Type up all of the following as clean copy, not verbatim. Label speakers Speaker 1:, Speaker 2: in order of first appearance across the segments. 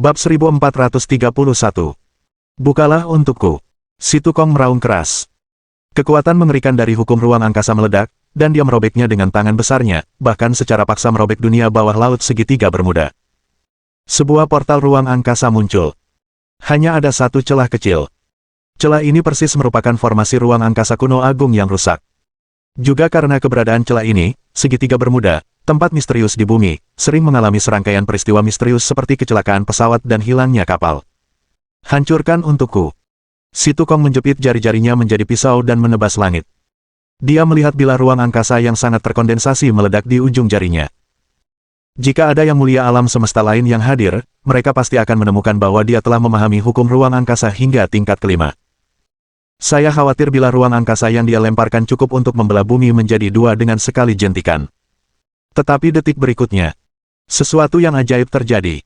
Speaker 1: Bab 1431. Bukalah untukku. Si Tukong meraung keras. Kekuatan mengerikan dari hukum ruang angkasa meledak, dan dia merobeknya dengan tangan besarnya, bahkan secara paksa merobek dunia bawah laut segitiga bermuda. Sebuah portal ruang angkasa muncul. Hanya ada satu celah kecil. Celah ini persis merupakan formasi ruang angkasa kuno agung yang rusak. Juga karena keberadaan celah ini, segitiga bermuda, tempat misterius di bumi, sering mengalami serangkaian peristiwa misterius seperti kecelakaan pesawat dan hilangnya kapal. Hancurkan untukku. Si Tukong menjepit jari-jarinya menjadi pisau dan menebas langit. Dia melihat bilah ruang angkasa yang sangat terkondensasi meledak di ujung jarinya. Jika ada yang mulia alam semesta lain yang hadir, mereka pasti akan menemukan bahwa dia telah memahami hukum ruang angkasa hingga tingkat kelima. Saya khawatir bila ruang angkasa yang dia lemparkan cukup untuk membelah bumi menjadi dua dengan sekali jentikan. Tetapi detik berikutnya, sesuatu yang ajaib terjadi.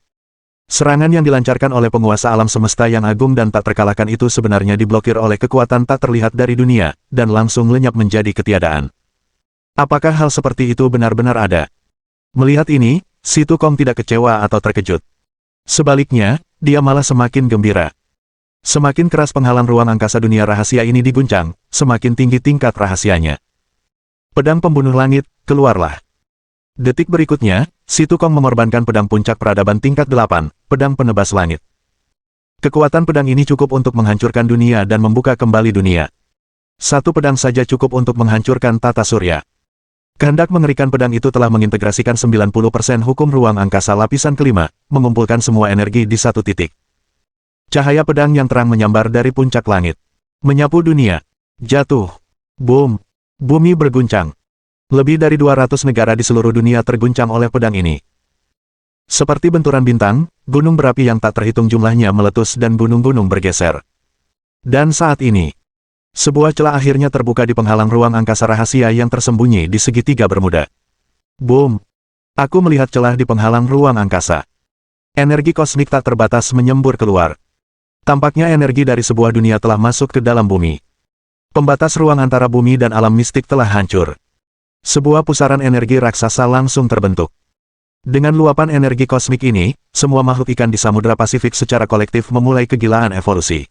Speaker 1: Serangan yang dilancarkan oleh penguasa alam semesta yang agung dan tak terkalahkan itu sebenarnya diblokir oleh kekuatan tak terlihat dari dunia, dan langsung lenyap menjadi ketiadaan. Apakah hal seperti itu benar-benar ada? Melihat ini, si Tukong tidak kecewa atau terkejut. Sebaliknya, dia malah semakin gembira. Semakin keras penghalang ruang angkasa dunia rahasia ini diguncang, semakin tinggi tingkat rahasianya. Pedang pembunuh langit, keluarlah. Detik berikutnya, si Tukong mengorbankan pedang puncak peradaban tingkat 8, pedang penebas langit. Kekuatan pedang ini cukup untuk menghancurkan dunia dan membuka kembali dunia. Satu pedang saja cukup untuk menghancurkan tata surya. Kehendak mengerikan pedang itu telah mengintegrasikan 90% hukum ruang angkasa lapisan kelima, mengumpulkan semua energi di satu titik. Cahaya pedang yang terang menyambar dari puncak langit. Menyapu dunia. Jatuh. Boom. Bumi berguncang. Lebih dari 200 negara di seluruh dunia terguncang oleh pedang ini. Seperti benturan bintang, gunung berapi yang tak terhitung jumlahnya meletus dan gunung-gunung bergeser. Dan saat ini, sebuah celah akhirnya terbuka di penghalang ruang angkasa rahasia yang tersembunyi di segitiga bermuda. Boom. Aku melihat celah di penghalang ruang angkasa. Energi kosmik tak terbatas menyembur keluar. Tampaknya energi dari sebuah dunia telah masuk ke dalam bumi. Pembatas ruang antara bumi dan alam mistik telah hancur. Sebuah pusaran energi raksasa langsung terbentuk. Dengan luapan energi kosmik ini, semua makhluk ikan di Samudra Pasifik secara kolektif memulai kegilaan evolusi.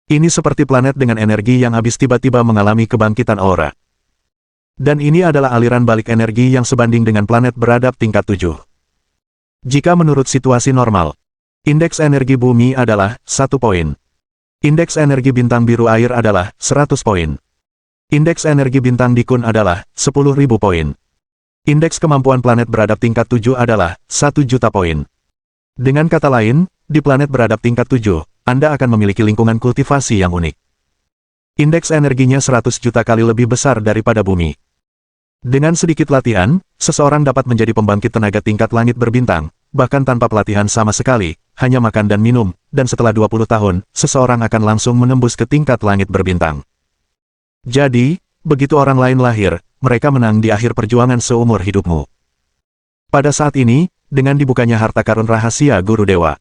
Speaker 1: Ini seperti planet dengan energi yang habis tiba-tiba mengalami kebangkitan aura. Dan ini adalah aliran balik energi yang sebanding dengan planet beradab tingkat 7. Jika menurut situasi normal, indeks energi bumi adalah 1 poin. Indeks energi bintang biru air adalah 100 poin. Indeks energi bintang dikun adalah 10.000 poin. Indeks kemampuan planet beradab tingkat 7 adalah 1 juta poin. Dengan kata lain, di planet beradab tingkat 7, Anda akan memiliki lingkungan kultivasi yang unik. Indeks energinya 100 juta kali lebih besar daripada bumi. Dengan sedikit latihan, seseorang dapat menjadi pembangkit tenaga tingkat langit berbintang, bahkan tanpa pelatihan sama sekali, hanya makan dan minum, dan setelah 20 tahun, seseorang akan langsung menembus ke tingkat langit berbintang. Jadi, begitu orang lain lahir, mereka menang di akhir perjuangan seumur hidupmu. Pada saat ini, dengan dibukanya harta karun rahasia Guru Dewa,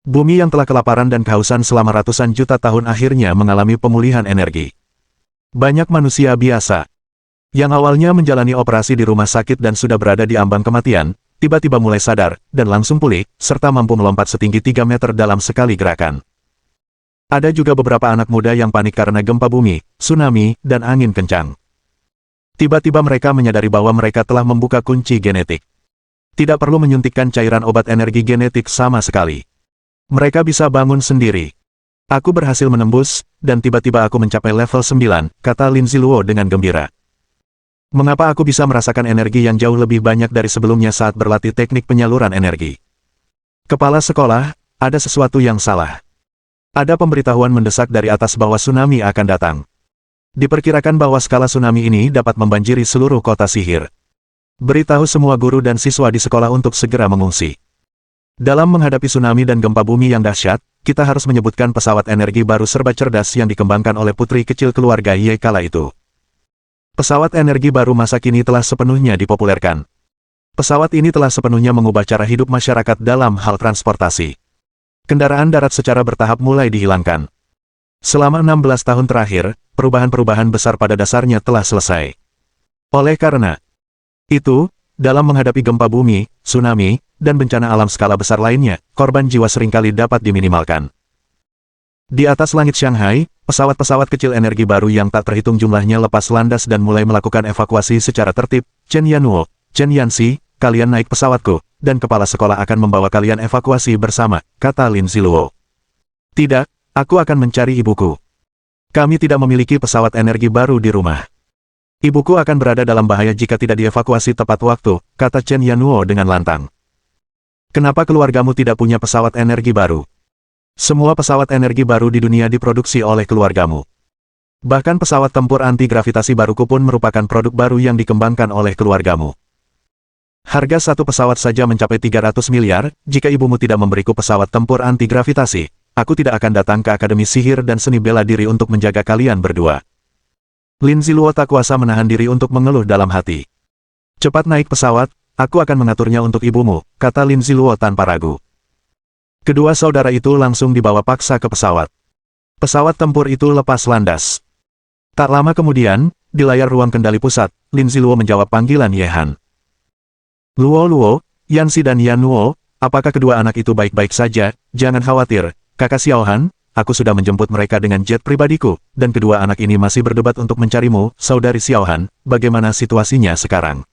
Speaker 1: bumi yang telah kelaparan dan kehausan selama ratusan juta tahun akhirnya mengalami pemulihan energi. Banyak manusia biasa, yang awalnya menjalani operasi di rumah sakit dan sudah berada di ambang kematian, tiba-tiba mulai sadar, dan langsung pulih, serta mampu melompat setinggi 3 meter dalam sekali gerakan. Ada juga beberapa anak muda yang panik karena gempa bumi, tsunami, dan angin kencang. Tiba-tiba mereka menyadari bahwa mereka telah membuka kunci genetik. Tidak perlu menyuntikkan cairan obat energi genetik sama sekali. Mereka bisa bangun sendiri. Aku berhasil menembus, dan tiba-tiba aku mencapai level 9, kata Lin Ziluo dengan gembira. Mengapa aku bisa merasakan energi yang jauh lebih banyak dari sebelumnya saat berlatih teknik penyaluran energi? Kepala sekolah, ada sesuatu yang salah. Ada pemberitahuan mendesak dari atas bahwa tsunami akan datang. Diperkirakan bahwa skala tsunami ini dapat membanjiri seluruh kota sihir. Beritahu semua guru dan siswa di sekolah untuk segera mengungsi. Dalam menghadapi tsunami dan gempa bumi yang dahsyat, kita harus menyebutkan pesawat energi baru serba cerdas yang dikembangkan oleh putri kecil keluarga Ye kala itu. Pesawat energi baru masa kini telah sepenuhnya dipopulerkan. Pesawat ini telah sepenuhnya mengubah cara hidup masyarakat dalam hal transportasi. Kendaraan darat secara bertahap mulai dihilangkan. Selama 16 tahun terakhir, perubahan-perubahan besar pada dasarnya telah selesai. Oleh karena itu, dalam menghadapi gempa bumi, tsunami, dan bencana alam skala besar lainnya, korban jiwa seringkali dapat diminimalkan. Di atas langit Shanghai, pesawat-pesawat kecil energi baru yang tak terhitung jumlahnya lepas landas dan mulai melakukan evakuasi secara tertib. Chen Yanluo, Chen Yanxi, kalian naik pesawatku, dan kepala sekolah akan membawa kalian evakuasi bersama, kata Lin Ziluo. Tidak, aku akan mencari ibuku. Kami tidak memiliki pesawat energi baru di rumah. Ibuku akan berada dalam bahaya jika tidak dievakuasi tepat waktu, kata Chen Yanluo dengan lantang. Kenapa keluargamu tidak punya pesawat energi baru? Semua pesawat energi baru di dunia diproduksi oleh keluargamu. Bahkan pesawat tempur anti-gravitasi baruku pun merupakan produk baru yang dikembangkan oleh keluargamu. Harga satu pesawat saja mencapai 300 miliar, jika ibumu tidak memberiku pesawat tempur anti-gravitasi, aku tidak akan datang ke Akademi Sihir dan Seni Bela Diri untuk menjaga kalian berdua. Lin Ziluo tak kuasa menahan diri untuk mengeluh dalam hati. Cepat naik pesawat, aku akan mengaturnya untuk ibumu, kata Lin Ziluo tanpa ragu. Kedua saudara itu langsung dibawa paksa ke pesawat. Pesawat tempur itu lepas landas. Tak lama kemudian, di layar ruang kendali pusat, Lin Ziluo menjawab panggilan Ye Han. Luo, Yanxi dan Yanluo, apakah kedua anak itu baik-baik saja? Jangan khawatir, kakak Xiao Han. Aku sudah menjemput mereka dengan jet pribadiku, dan kedua anak ini masih berdebat untuk mencarimu, saudari Xiao Han. Bagaimana situasinya sekarang?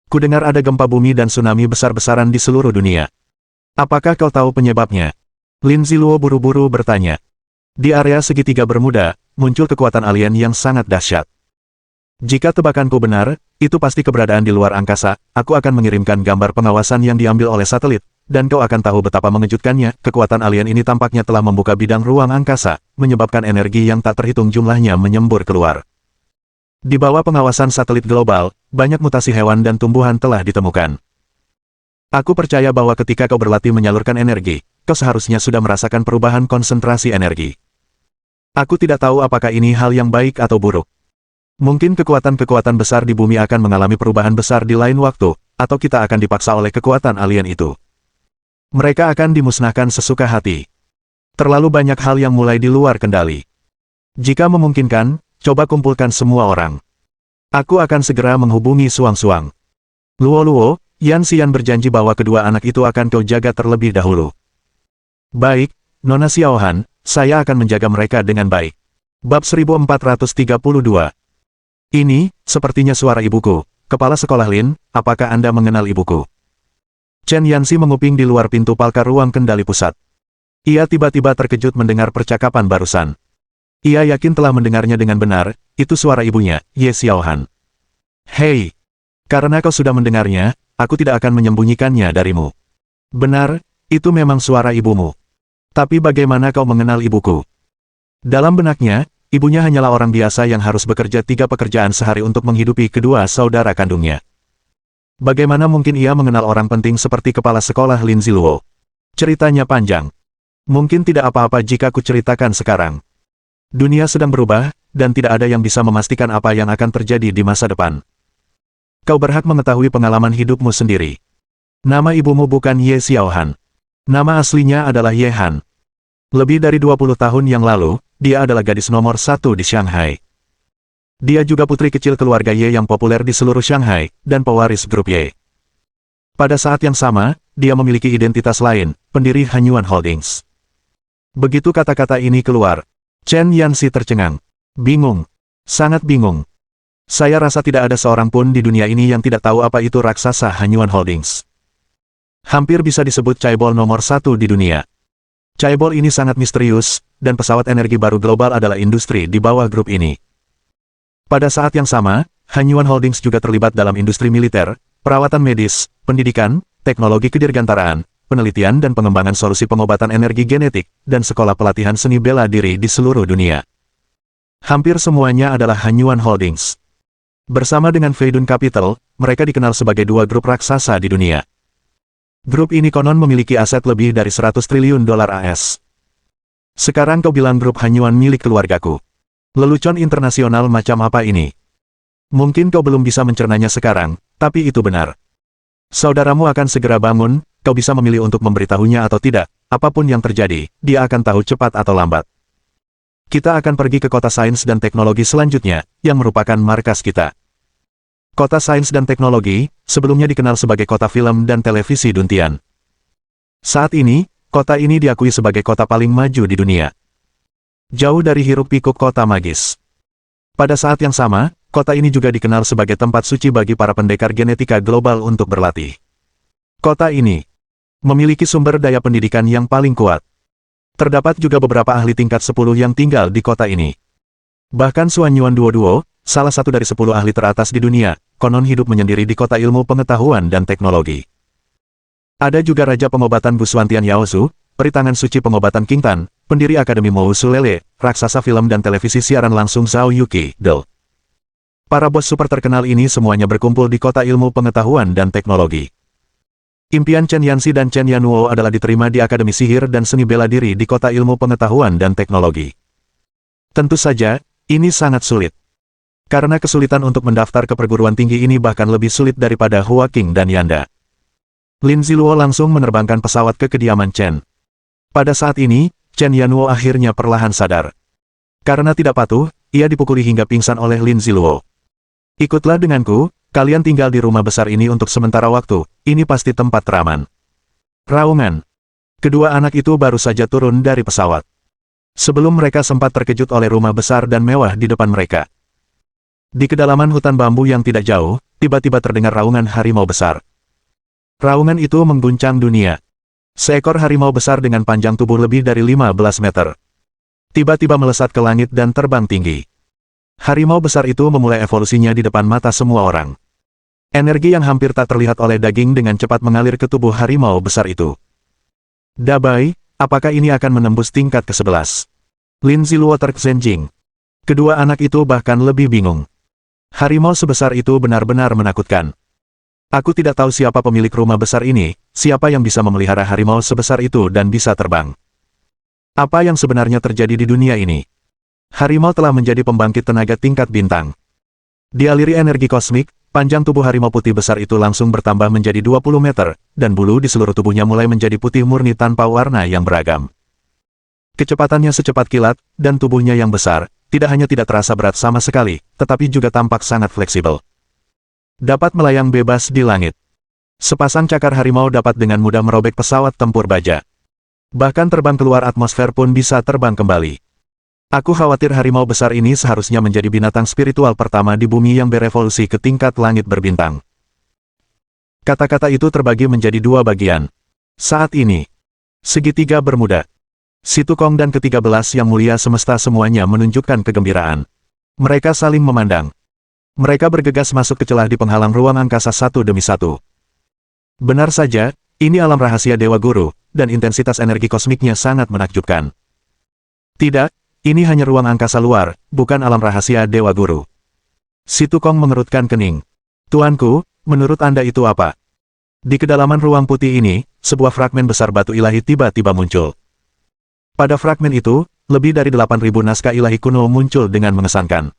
Speaker 1: Kudengar ada gempa bumi dan tsunami besar-besaran di seluruh dunia. Apakah kau tahu penyebabnya? Lin Ziluo buru-buru bertanya. Di area segitiga Bermuda, muncul kekuatan alien yang sangat dahsyat. Jika tebakanku benar, itu pasti keberadaan di luar angkasa. Aku akan mengirimkan gambar pengawasan yang diambil oleh satelit. Dan kau akan tahu betapa mengejutkannya, kekuatan alien ini tampaknya telah membuka bidang ruang angkasa, menyebabkan energi yang tak terhitung jumlahnya menyembur keluar. Di bawah pengawasan satelit global, banyak mutasi hewan dan tumbuhan telah ditemukan. Aku percaya bahwa ketika kau berlatih menyalurkan energi, kau seharusnya sudah merasakan perubahan konsentrasi energi. Aku tidak tahu apakah ini hal yang baik atau buruk. Mungkin kekuatan-kekuatan besar di bumi akan mengalami perubahan besar di lain waktu, atau kita akan dipaksa oleh kekuatan alien itu. Mereka akan dimusnahkan sesuka hati. Terlalu banyak hal yang mulai di luar kendali. Jika memungkinkan, coba kumpulkan semua orang. Aku akan segera menghubungi Suang-Suang. Luo, Yanxian berjanji bahwa kedua anak itu akan kau jaga terlebih dahulu. Baik, Nona Xiao Han, saya akan menjaga mereka dengan baik. Bab 1432. Ini, sepertinya suara ibuku. Kepala sekolah Lin, apakah Anda mengenal ibuku? Chen Yanxi menguping di luar pintu palka ruang kendali pusat. Ia tiba-tiba terkejut mendengar percakapan barusan. Ia yakin telah mendengarnya dengan benar, itu suara ibunya, Ye Xiao Han. Hei! Karena kau sudah mendengarnya, aku tidak akan menyembunyikannya darimu. Benar, itu memang suara ibumu. Tapi bagaimana kau mengenal ibuku? Dalam benaknya, ibunya hanyalah orang biasa yang harus bekerja 3 pekerjaan sehari untuk menghidupi kedua saudara kandungnya. Bagaimana mungkin ia mengenal orang penting seperti kepala sekolah Lin Ziluo? Ceritanya panjang. Mungkin tidak apa-apa jika ku ceritakan sekarang. Dunia sedang berubah, dan tidak ada yang bisa memastikan apa yang akan terjadi di masa depan. Kau berhak mengetahui pengalaman hidupmu sendiri. Nama ibumu bukan Ye Xiao Han. Nama aslinya adalah Ye Han. Lebih dari 20 tahun yang lalu, dia adalah gadis nomor 1 di Shanghai. Dia juga putri kecil keluarga Ye yang populer di seluruh Shanghai, dan pewaris grup Ye. Pada saat yang sama, dia memiliki identitas lain, pendiri Hanyuan Holdings. Begitu kata-kata ini keluar, Chen Yanxi tercengang. Bingung. Sangat bingung. Saya rasa tidak ada seorang pun di dunia ini yang tidak tahu apa itu raksasa Hanyuan Holdings. Hampir bisa disebut chaebol nomor 1 di dunia. Chaebol ini sangat misterius, dan pesawat energi baru global adalah industri di bawah grup ini. Pada saat yang sama, Hanyuan Holdings juga terlibat dalam industri militer, perawatan medis, pendidikan, teknologi kedirgantaraan, penelitian dan pengembangan solusi pengobatan energi genetik, dan sekolah pelatihan seni bela diri di seluruh dunia. Hampir semuanya adalah Hanyuan Holdings. Bersama dengan Feidun Capital, mereka dikenal sebagai 2 grup raksasa di dunia. Grup ini konon memiliki aset lebih dari 100 triliun dolar AS. Sekarang kau bilang grup Hanyuan milik keluargaku. Lelucon internasional macam apa ini? Mungkin kau belum bisa mencernanya sekarang, tapi itu benar. Saudaramu akan segera bangun, kau bisa memilih untuk memberitahunya atau tidak, apapun yang terjadi, dia akan tahu cepat atau lambat. Kita akan pergi ke kota sains dan teknologi selanjutnya, yang merupakan markas kita. Kota sains dan teknologi, sebelumnya dikenal sebagai kota film dan televisi Duntian. Saat ini, kota ini diakui sebagai kota paling maju di dunia. Jauh dari hiruk-pikuk kota magis. Pada saat yang sama, kota ini juga dikenal sebagai tempat suci bagi para pendekar genetika global untuk berlatih. Kota ini memiliki sumber daya pendidikan yang paling kuat. Terdapat juga beberapa ahli tingkat 10 yang tinggal di kota ini. Bahkan Xuan Yuan Duo, salah satu dari 10 ahli teratas di dunia, konon hidup menyendiri di kota ilmu pengetahuan dan teknologi. Ada juga Raja Pengobatan Busuantian Yaosu, peri tangan suci pengobatan King Tan, pendiri Akademi Mou Sulele, raksasa film dan televisi siaran langsung Zhao Yuki, Del. Para bos super terkenal ini semuanya berkumpul di kota ilmu pengetahuan dan teknologi. Impian Chen Yanxi dan Chen Yanuo adalah diterima di Akademi Sihir dan Seni Bela Diri di kota ilmu pengetahuan dan teknologi. Tentu saja, ini sangat sulit. Karena kesulitan untuk mendaftar ke perguruan tinggi ini bahkan lebih sulit daripada Hua Qing dan Yanda. Lin Ziluo langsung menerbangkan pesawat ke kediaman Chen. Pada saat ini, Chen Yanuo akhirnya perlahan sadar. Karena tidak patuh, ia dipukuli hingga pingsan oleh Lin Ziluo. Ikutlah denganku. Kalian tinggal di rumah besar ini untuk sementara waktu, ini pasti tempat teraman. Raungan. Kedua anak itu baru saja turun dari pesawat. Sebelum mereka sempat terkejut oleh rumah besar dan mewah di depan mereka. Di kedalaman hutan bambu yang tidak jauh, tiba-tiba terdengar raungan harimau besar. Raungan itu mengguncang dunia. Seekor harimau besar dengan panjang tubuh lebih dari 15 meter. Tiba-tiba melesat ke langit dan terbang tinggi. Harimau besar itu memulai evolusinya di depan mata semua orang. Energi yang hampir tak terlihat oleh daging dengan cepat mengalir ke tubuh harimau besar itu. Dabai, apakah ini akan menembus tingkat ke-11? Lin Ziluo terkejut. Kedua anak itu bahkan lebih bingung. Harimau sebesar itu benar-benar menakutkan. Aku tidak tahu siapa pemilik rumah besar ini, siapa yang bisa memelihara harimau sebesar itu dan bisa terbang. Apa yang sebenarnya terjadi di dunia ini? Harimau telah menjadi pembangkit tenaga tingkat bintang. Dialiri energi kosmik, panjang tubuh harimau putih besar itu langsung bertambah menjadi 20 meter, dan bulu di seluruh tubuhnya mulai menjadi putih murni tanpa warna yang beragam. Kecepatannya secepat kilat, dan tubuhnya yang besar, tidak hanya tidak terasa berat sama sekali, tetapi juga tampak sangat fleksibel. Dapat melayang bebas di langit. Sepasang cakar harimau dapat dengan mudah merobek pesawat tempur baja. Bahkan terbang keluar atmosfer pun bisa terbang kembali. Aku khawatir harimau besar ini seharusnya menjadi binatang spiritual pertama di bumi yang berevolusi ke tingkat langit berbintang. Kata-kata itu terbagi menjadi dua bagian. Saat ini, segitiga bermuda. Si Tukong dan ke-13 yang mulia semesta semuanya menunjukkan kegembiraan. Mereka saling memandang. Mereka bergegas masuk ke celah di penghalang ruang angkasa satu demi satu. Benar saja, ini alam rahasia Dewa Guru, dan intensitas energi kosmiknya sangat menakjubkan. Tidak. Ini hanya ruang angkasa luar, bukan alam rahasia Dewa Guru. Si Tukong mengerutkan kening. Tuanku, menurut Anda itu apa? Di kedalaman ruang putih ini, sebuah fragmen besar batu ilahi tiba-tiba muncul. Pada fragmen itu, lebih dari 8.000 naskah ilahi kuno muncul dengan mengesankan.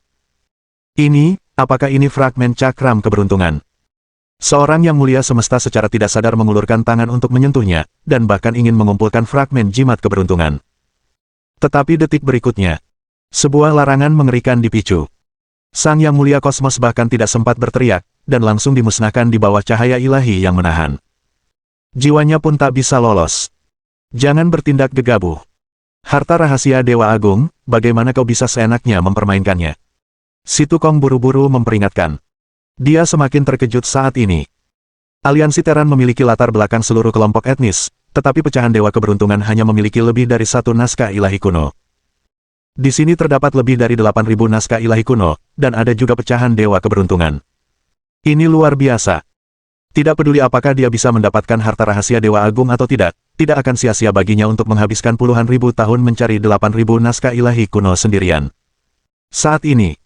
Speaker 1: Apakah ini fragmen cakram keberuntungan? Seorang yang mulia semesta secara tidak sadar mengulurkan tangan untuk menyentuhnya, dan bahkan ingin mengumpulkan fragmen jimat keberuntungan. Tetapi detik berikutnya, sebuah larangan mengerikan dipicu. Sang Yang Mulia Kosmos bahkan tidak sempat berteriak, dan langsung dimusnahkan di bawah cahaya ilahi yang menahan. Jiwanya pun tak bisa lolos. Jangan bertindak gegabah. Harta rahasia Dewa Agung, bagaimana kau bisa seenaknya mempermainkannya? Si Tukong buru-buru memperingatkan. Dia semakin terkejut saat ini. Aliansi Teran memiliki latar belakang seluruh kelompok etnis, tetapi pecahan Dewa Keberuntungan hanya memiliki lebih dari satu naskah ilahi kuno. Di sini terdapat lebih dari 8.000 naskah ilahi kuno, dan ada juga pecahan Dewa Keberuntungan. Ini luar biasa. Tidak peduli apakah dia bisa mendapatkan harta rahasia Dewa Agung atau tidak akan sia-sia baginya untuk menghabiskan puluhan ribu tahun mencari 8.000 naskah ilahi kuno sendirian. Saat ini,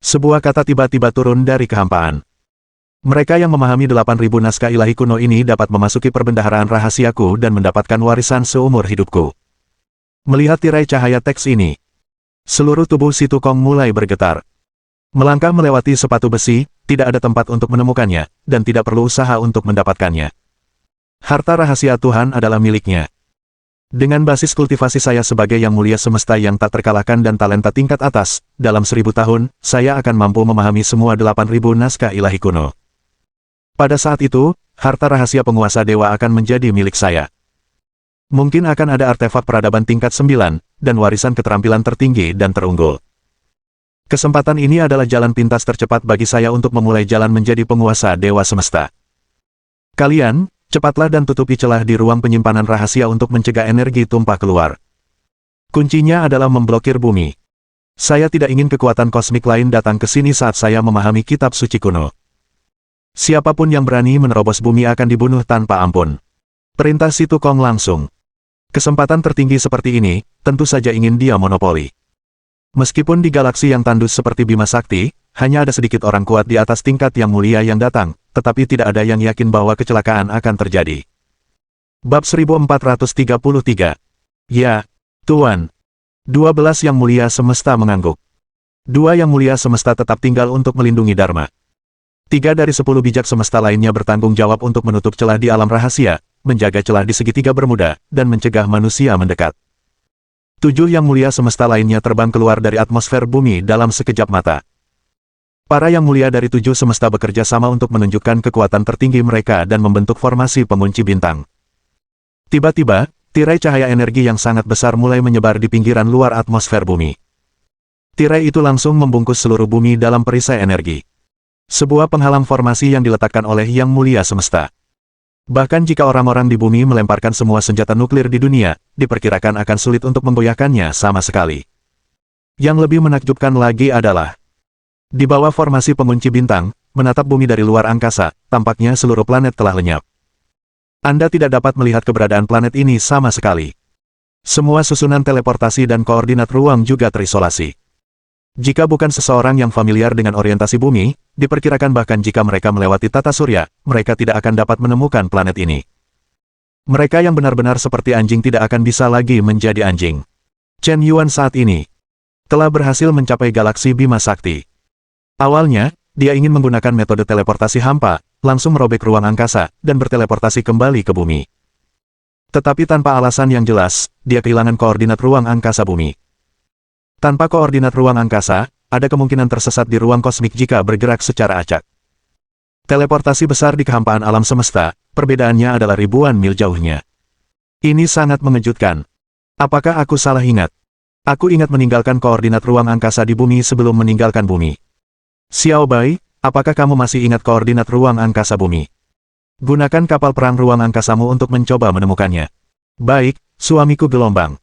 Speaker 1: sebuah kata tiba-tiba turun dari kehampaan. Mereka yang memahami 8.000 naskah ilahi kuno ini dapat memasuki perbendaharaan rahasiaku dan mendapatkan warisan seumur hidupku. Melihat tirai cahaya teks ini, seluruh tubuh si Tukong mulai bergetar. Melangkah melewati sepatu besi, tidak ada tempat untuk menemukannya, dan tidak perlu usaha untuk mendapatkannya. Harta rahasia Tuhan adalah miliknya. Dengan basis kultivasi saya sebagai yang mulia semesta yang tak terkalahkan dan talenta tingkat atas, dalam 1000 tahun, saya akan mampu memahami semua 8.000 naskah ilahi kuno. Pada saat itu, harta rahasia penguasa dewa akan menjadi milik saya. Mungkin akan ada artefak peradaban tingkat 9, dan warisan keterampilan tertinggi dan terunggul. Kesempatan ini adalah jalan pintas tercepat bagi saya untuk memulai jalan menjadi penguasa dewa semesta. Kalian, cepatlah dan tutupi celah di ruang penyimpanan rahasia untuk mencegah energi tumpah keluar. Kuncinya adalah memblokir bumi. Saya tidak ingin kekuatan kosmik lain datang ke sini saat saya memahami kitab suci kuno. Siapapun yang berani menerobos bumi akan dibunuh tanpa ampun. Perintah Situ Kong langsung. Kesempatan tertinggi seperti ini, tentu saja ingin dia monopoli. Meskipun di galaksi yang tandus seperti Bima Sakti, hanya ada sedikit orang kuat di atas tingkat yang mulia yang datang, tetapi tidak ada yang yakin bahwa kecelakaan akan terjadi. Bab 1433. Ya, Tuan. 12 yang mulia semesta mengangguk. 2 yang mulia semesta tetap tinggal untuk melindungi Dharma. 3 dari 10 bijak semesta lainnya bertanggung jawab untuk menutup celah di alam rahasia, menjaga celah di segitiga bermuda, dan mencegah manusia mendekat. 7 yang mulia semesta lainnya terbang keluar dari atmosfer bumi dalam sekejap mata. Para yang mulia dari 7 semesta bekerja sama untuk menunjukkan kekuatan tertinggi mereka dan membentuk formasi pengunci bintang. Tiba-tiba, tirai cahaya energi yang sangat besar mulai menyebar di pinggiran luar atmosfer bumi. Tirai itu langsung membungkus seluruh bumi dalam perisai energi. Sebuah penghalang formasi yang diletakkan oleh Yang Mulia Semesta. Bahkan jika orang-orang di bumi melemparkan semua senjata nuklir di dunia, diperkirakan akan sulit untuk menggoyahkannya sama sekali. Yang lebih menakjubkan lagi adalah, di bawah formasi pengunci bintang, menatap bumi dari luar angkasa, tampaknya seluruh planet telah lenyap. Anda tidak dapat melihat keberadaan planet ini sama sekali. Semua susunan teleportasi dan koordinat ruang juga terisolasi. Jika bukan seseorang yang familiar dengan orientasi bumi, diperkirakan bahkan jika mereka melewati tata surya, mereka tidak akan dapat menemukan planet ini. Mereka yang benar-benar seperti anjing tidak akan bisa lagi menjadi anjing. Chen Yuan saat ini telah berhasil mencapai galaksi Bima Sakti. Awalnya, dia ingin menggunakan metode teleportasi hampa, langsung merobek ruang angkasa, dan berteleportasi kembali ke bumi. Tetapi tanpa alasan yang jelas, dia kehilangan koordinat ruang angkasa bumi. Tanpa koordinat ruang angkasa, ada kemungkinan tersesat di ruang kosmik jika bergerak secara acak. Teleportasi besar di kehampaan alam semesta, perbedaannya adalah ribuan mil jauhnya. Ini sangat mengejutkan. Apakah aku salah ingat? Aku ingat meninggalkan koordinat ruang angkasa di bumi sebelum meninggalkan bumi. Xiao Bai, apakah kamu masih ingat koordinat ruang angkasa bumi? Gunakan kapal perang ruang angkasamu untuk mencoba menemukannya. Baik, suamiku gelombang.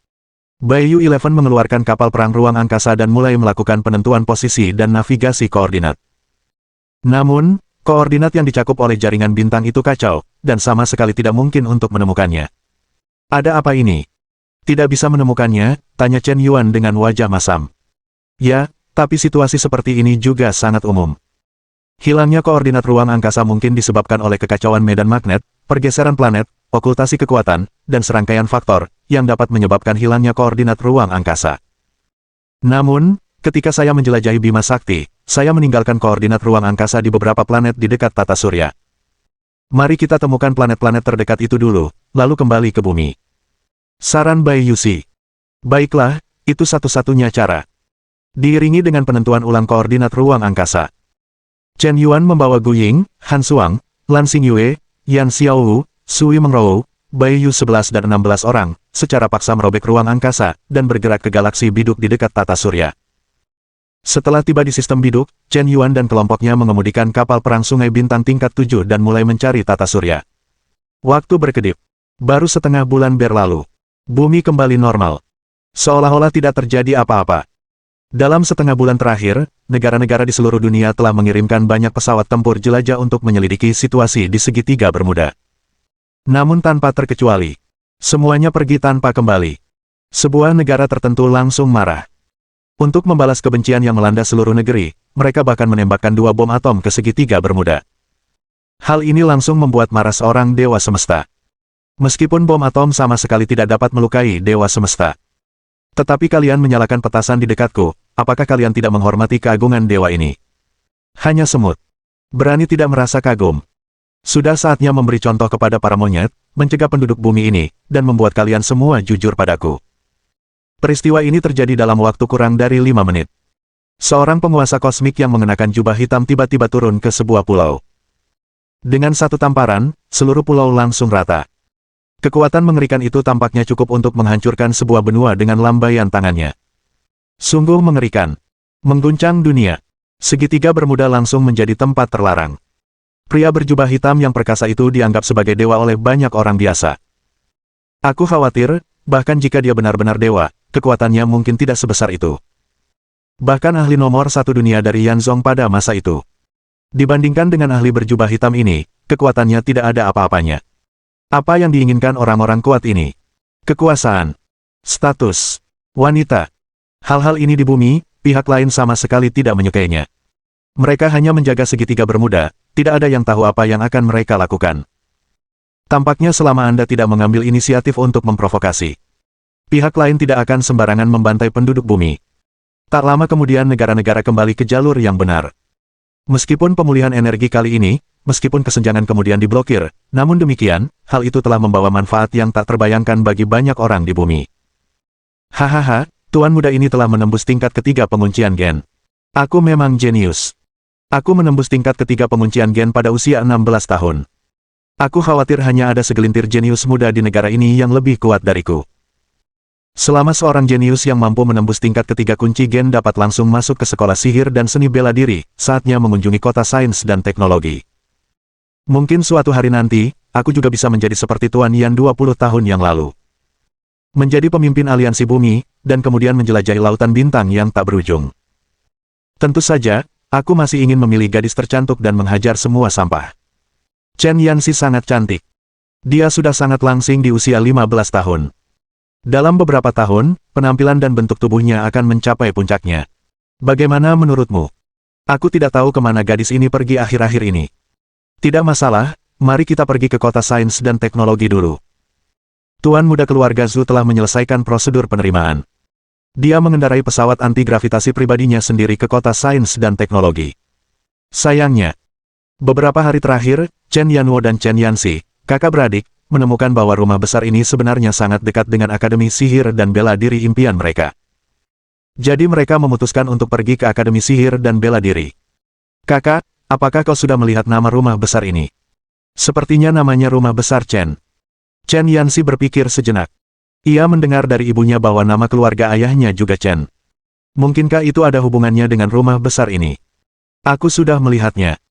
Speaker 1: Baiyu 11 mengeluarkan kapal perang ruang angkasa dan mulai melakukan penentuan posisi dan navigasi koordinat. Namun, koordinat yang dicakup oleh jaringan bintang itu kacau, dan sama sekali tidak mungkin untuk menemukannya. Ada apa ini? Tidak bisa menemukannya, tanya Chen Yuan dengan wajah masam. Ya, tapi situasi seperti ini juga sangat umum. Hilangnya koordinat ruang angkasa mungkin disebabkan oleh kekacauan medan magnet, pergeseran planet, okultasi kekuatan, dan serangkaian faktor, yang dapat menyebabkan hilangnya koordinat ruang angkasa. Namun, ketika saya menjelajahi Bima Sakti, saya meninggalkan koordinat ruang angkasa di beberapa planet di dekat tata surya. Mari kita temukan planet-planet terdekat itu dulu, lalu kembali ke bumi. Saran Bai Yusi. Baiklah, itu satu-satunya cara. Diiringi dengan penentuan ulang koordinat ruang angkasa. Chen Yuan membawa Gu Ying, Han Suang, Lan Xingyue, Yan Xiaowu, Sui Mengrou, Baiyu 11 dan 16 orang, secara paksa merobek ruang angkasa, dan bergerak ke galaksi biduk di dekat tata surya. Setelah tiba di sistem biduk, Chen Yuan dan kelompoknya mengemudikan kapal perang sungai bintang tingkat 7 dan mulai mencari tata surya. Waktu berkedip. Baru setengah bulan berlalu. Bumi kembali normal. Seolah-olah tidak terjadi apa-apa. Dalam setengah bulan terakhir, negara-negara di seluruh dunia telah mengirimkan banyak pesawat tempur jelajah untuk menyelidiki situasi di segitiga bermuda. Namun tanpa terkecuali, semuanya pergi tanpa kembali. Sebuah negara tertentu langsung marah. Untuk membalas kebencian yang melanda seluruh negeri, mereka bahkan menembakkan 2 bom atom ke segitiga bermuda. Hal ini langsung membuat marah seorang dewa semesta. Meskipun bom atom sama sekali tidak dapat melukai dewa semesta. Tetapi kalian menyalakan petasan di dekatku, apakah kalian tidak menghormati keagungan dewa ini? Hanya semut. Berani tidak merasa kagum. Sudah saatnya memberi contoh kepada para monyet, mencegah penduduk bumi ini, dan membuat kalian semua jujur padaku. Peristiwa ini terjadi dalam waktu kurang dari 5 menit. Seorang penguasa kosmik yang mengenakan jubah hitam tiba-tiba turun ke sebuah pulau. Dengan satu tamparan, seluruh pulau langsung rata. Kekuatan mengerikan itu tampaknya cukup untuk menghancurkan sebuah benua dengan lambaian tangannya. Sungguh mengerikan. Mengguncang dunia. Segitiga Bermuda langsung menjadi tempat terlarang. Pria berjubah hitam yang perkasa itu dianggap sebagai dewa oleh banyak orang biasa. Aku khawatir, bahkan jika dia benar-benar dewa, kekuatannya mungkin tidak sebesar itu. Bahkan ahli nomor 1 dunia dari Yanzong pada masa itu. Dibandingkan dengan ahli berjubah hitam ini, kekuatannya tidak ada apa-apanya. Apa yang diinginkan orang-orang kuat ini? Kekuasaan, status, wanita. Hal-hal ini di bumi, pihak lain sama sekali tidak menyukainya. Mereka hanya menjaga segitiga Bermuda, tidak ada yang tahu apa yang akan mereka lakukan. Tampaknya selama Anda tidak mengambil inisiatif untuk memprovokasi, pihak lain tidak akan sembarangan membantai penduduk bumi. Tak lama kemudian negara-negara kembali ke jalur yang benar. Meskipun pemulihan energi kali ini, meskipun kesenjangan kemudian diblokir, namun demikian, hal itu telah membawa manfaat yang tak terbayangkan bagi banyak orang di bumi. Hahaha, Tuan muda ini telah menembus tingkat ketiga penguncian gen. Aku memang jenius. Aku menembus tingkat ketiga penguncian gen pada usia 16 tahun. Aku khawatir hanya ada segelintir jenius muda di negara ini yang lebih kuat dariku. Selama seorang jenius yang mampu menembus tingkat ketiga kunci gen dapat langsung masuk ke sekolah sihir dan seni bela diri, saatnya mengunjungi kota sains dan teknologi. Mungkin suatu hari nanti, aku juga bisa menjadi seperti Tuan Yan 20 tahun yang lalu. Menjadi pemimpin aliansi bumi, dan kemudian menjelajahi lautan bintang yang tak berujung. Tentu saja, aku masih ingin memilih gadis tercantik dan menghajar semua sampah. Chen Yanxi sangat cantik. Dia sudah sangat langsing di usia 15 tahun. Dalam beberapa tahun, penampilan dan bentuk tubuhnya akan mencapai puncaknya. Bagaimana menurutmu? Aku tidak tahu kemana gadis ini pergi akhir-akhir ini. Tidak masalah, mari kita pergi ke kota sains dan teknologi dulu. Tuan muda keluarga Zhu telah menyelesaikan prosedur penerimaan. Dia mengendarai pesawat anti-gravitasi pribadinya sendiri ke kota sains dan teknologi. Sayangnya, beberapa hari terakhir, Chen Yanwo dan Chen Yanxi, kakak beradik, menemukan bahwa rumah besar ini sebenarnya sangat dekat dengan Akademi Sihir dan Bela Diri impian mereka. Jadi mereka memutuskan untuk pergi ke Akademi Sihir dan Bela Diri. Kakak, apakah kau sudah melihat nama rumah besar ini? Sepertinya namanya Rumah Besar Chen. Chen Yanxi berpikir sejenak. Ia mendengar dari ibunya bahwa nama keluarga ayahnya juga Chen. Mungkinkah itu ada hubungannya dengan rumah besar ini? Aku sudah melihatnya.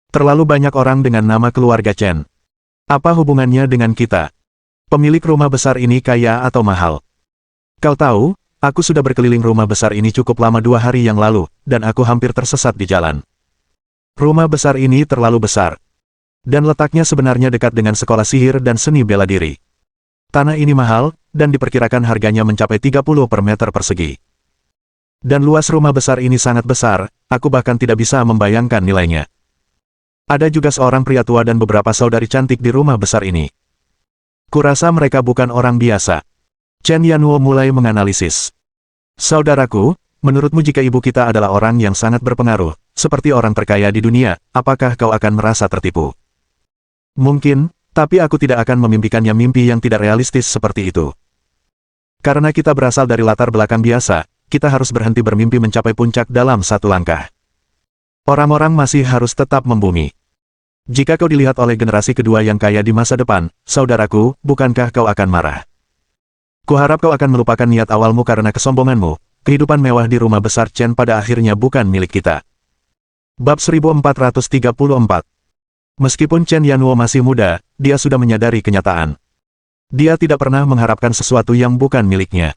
Speaker 1: Terlalu banyak orang dengan nama keluarga Chen. Apa hubungannya dengan kita? Pemilik rumah besar ini kaya atau mahal? Kau tahu, aku sudah berkeliling rumah besar ini cukup lama 2 hari yang lalu, dan aku hampir tersesat di jalan. Rumah besar ini terlalu besar. Dan letaknya sebenarnya dekat dengan sekolah sihir dan seni bela diri. Tanah ini mahal, dan diperkirakan harganya mencapai 30 per meter persegi. Dan luas rumah besar ini sangat besar, aku bahkan tidak bisa membayangkan nilainya. Ada juga seorang pria tua dan beberapa saudari cantik di rumah besar ini. Kurasa mereka bukan orang biasa. Chen Yanwo mulai menganalisis. Saudaraku, menurutmu jika ibu kita adalah orang yang sangat berpengaruh, seperti orang terkaya di dunia, apakah kau akan merasa tertipu? Mungkin, tapi aku tidak akan memimpikannya mimpi yang tidak realistis seperti itu. Karena kita berasal dari latar belakang biasa, kita harus berhenti bermimpi mencapai puncak dalam satu langkah. Orang-orang masih harus tetap membumi. Jika kau dilihat oleh generasi kedua yang kaya di masa depan, saudaraku, bukankah kau akan marah? Kuharap kau akan melupakan niat awalmu karena kesombonganmu. Kehidupan mewah di rumah besar Chen pada akhirnya bukan milik kita. Bab 1434. Meskipun Chen Yanwo masih muda, dia sudah menyadari kenyataan. Dia tidak pernah mengharapkan sesuatu yang bukan miliknya.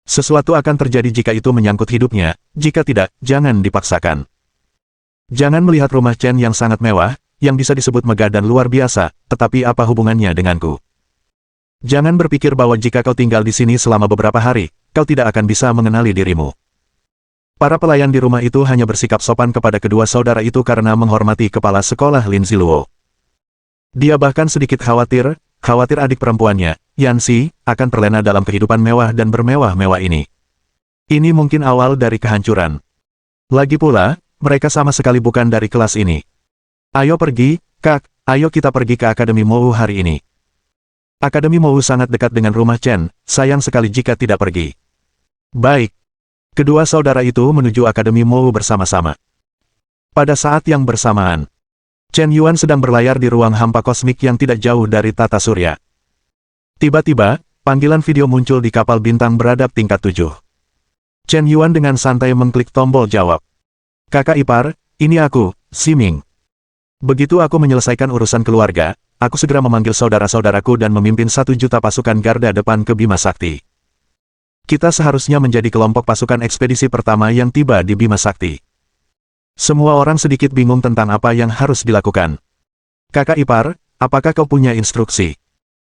Speaker 1: Sesuatu akan terjadi jika itu menyangkut hidupnya, jika tidak, jangan dipaksakan. Jangan melihat rumah Chen yang sangat mewah, yang bisa disebut megah dan luar biasa, tetapi apa hubungannya denganku? Jangan berpikir bahwa jika kau tinggal di sini selama beberapa hari, kau tidak akan bisa mengenali dirimu. Para pelayan di rumah itu hanya bersikap sopan kepada kedua saudara itu karena menghormati kepala sekolah Lin Ziluo. Dia bahkan sedikit khawatir adik perempuannya, Yanxi, akan terlena dalam kehidupan mewah dan bermewah-mewah ini. Ini mungkin awal dari kehancuran. Lagi pula, mereka sama sekali bukan dari kelas ini. Ayo pergi, Kak, ayo kita pergi ke Akademi Mou hari ini. Akademi Mou sangat dekat dengan rumah Chen, sayang sekali jika tidak pergi. Baik. Kedua saudara itu menuju Akademi Mou bersama-sama. Pada saat yang bersamaan, Chen Yuan sedang berlayar di ruang hampa kosmik yang tidak jauh dari tata surya. Tiba-tiba, panggilan video muncul di kapal bintang beradab tingkat 7. Chen Yuan dengan santai mengklik tombol jawab. Kakak ipar, ini aku, Ximing. Begitu aku menyelesaikan urusan keluarga, aku segera memanggil saudara-saudaraku dan memimpin 1 juta pasukan garda depan ke Bima Sakti. Kita seharusnya menjadi kelompok pasukan ekspedisi pertama yang tiba di Bima Sakti. Semua orang sedikit bingung tentang apa yang harus dilakukan. Kakak ipar, apakah kau punya instruksi?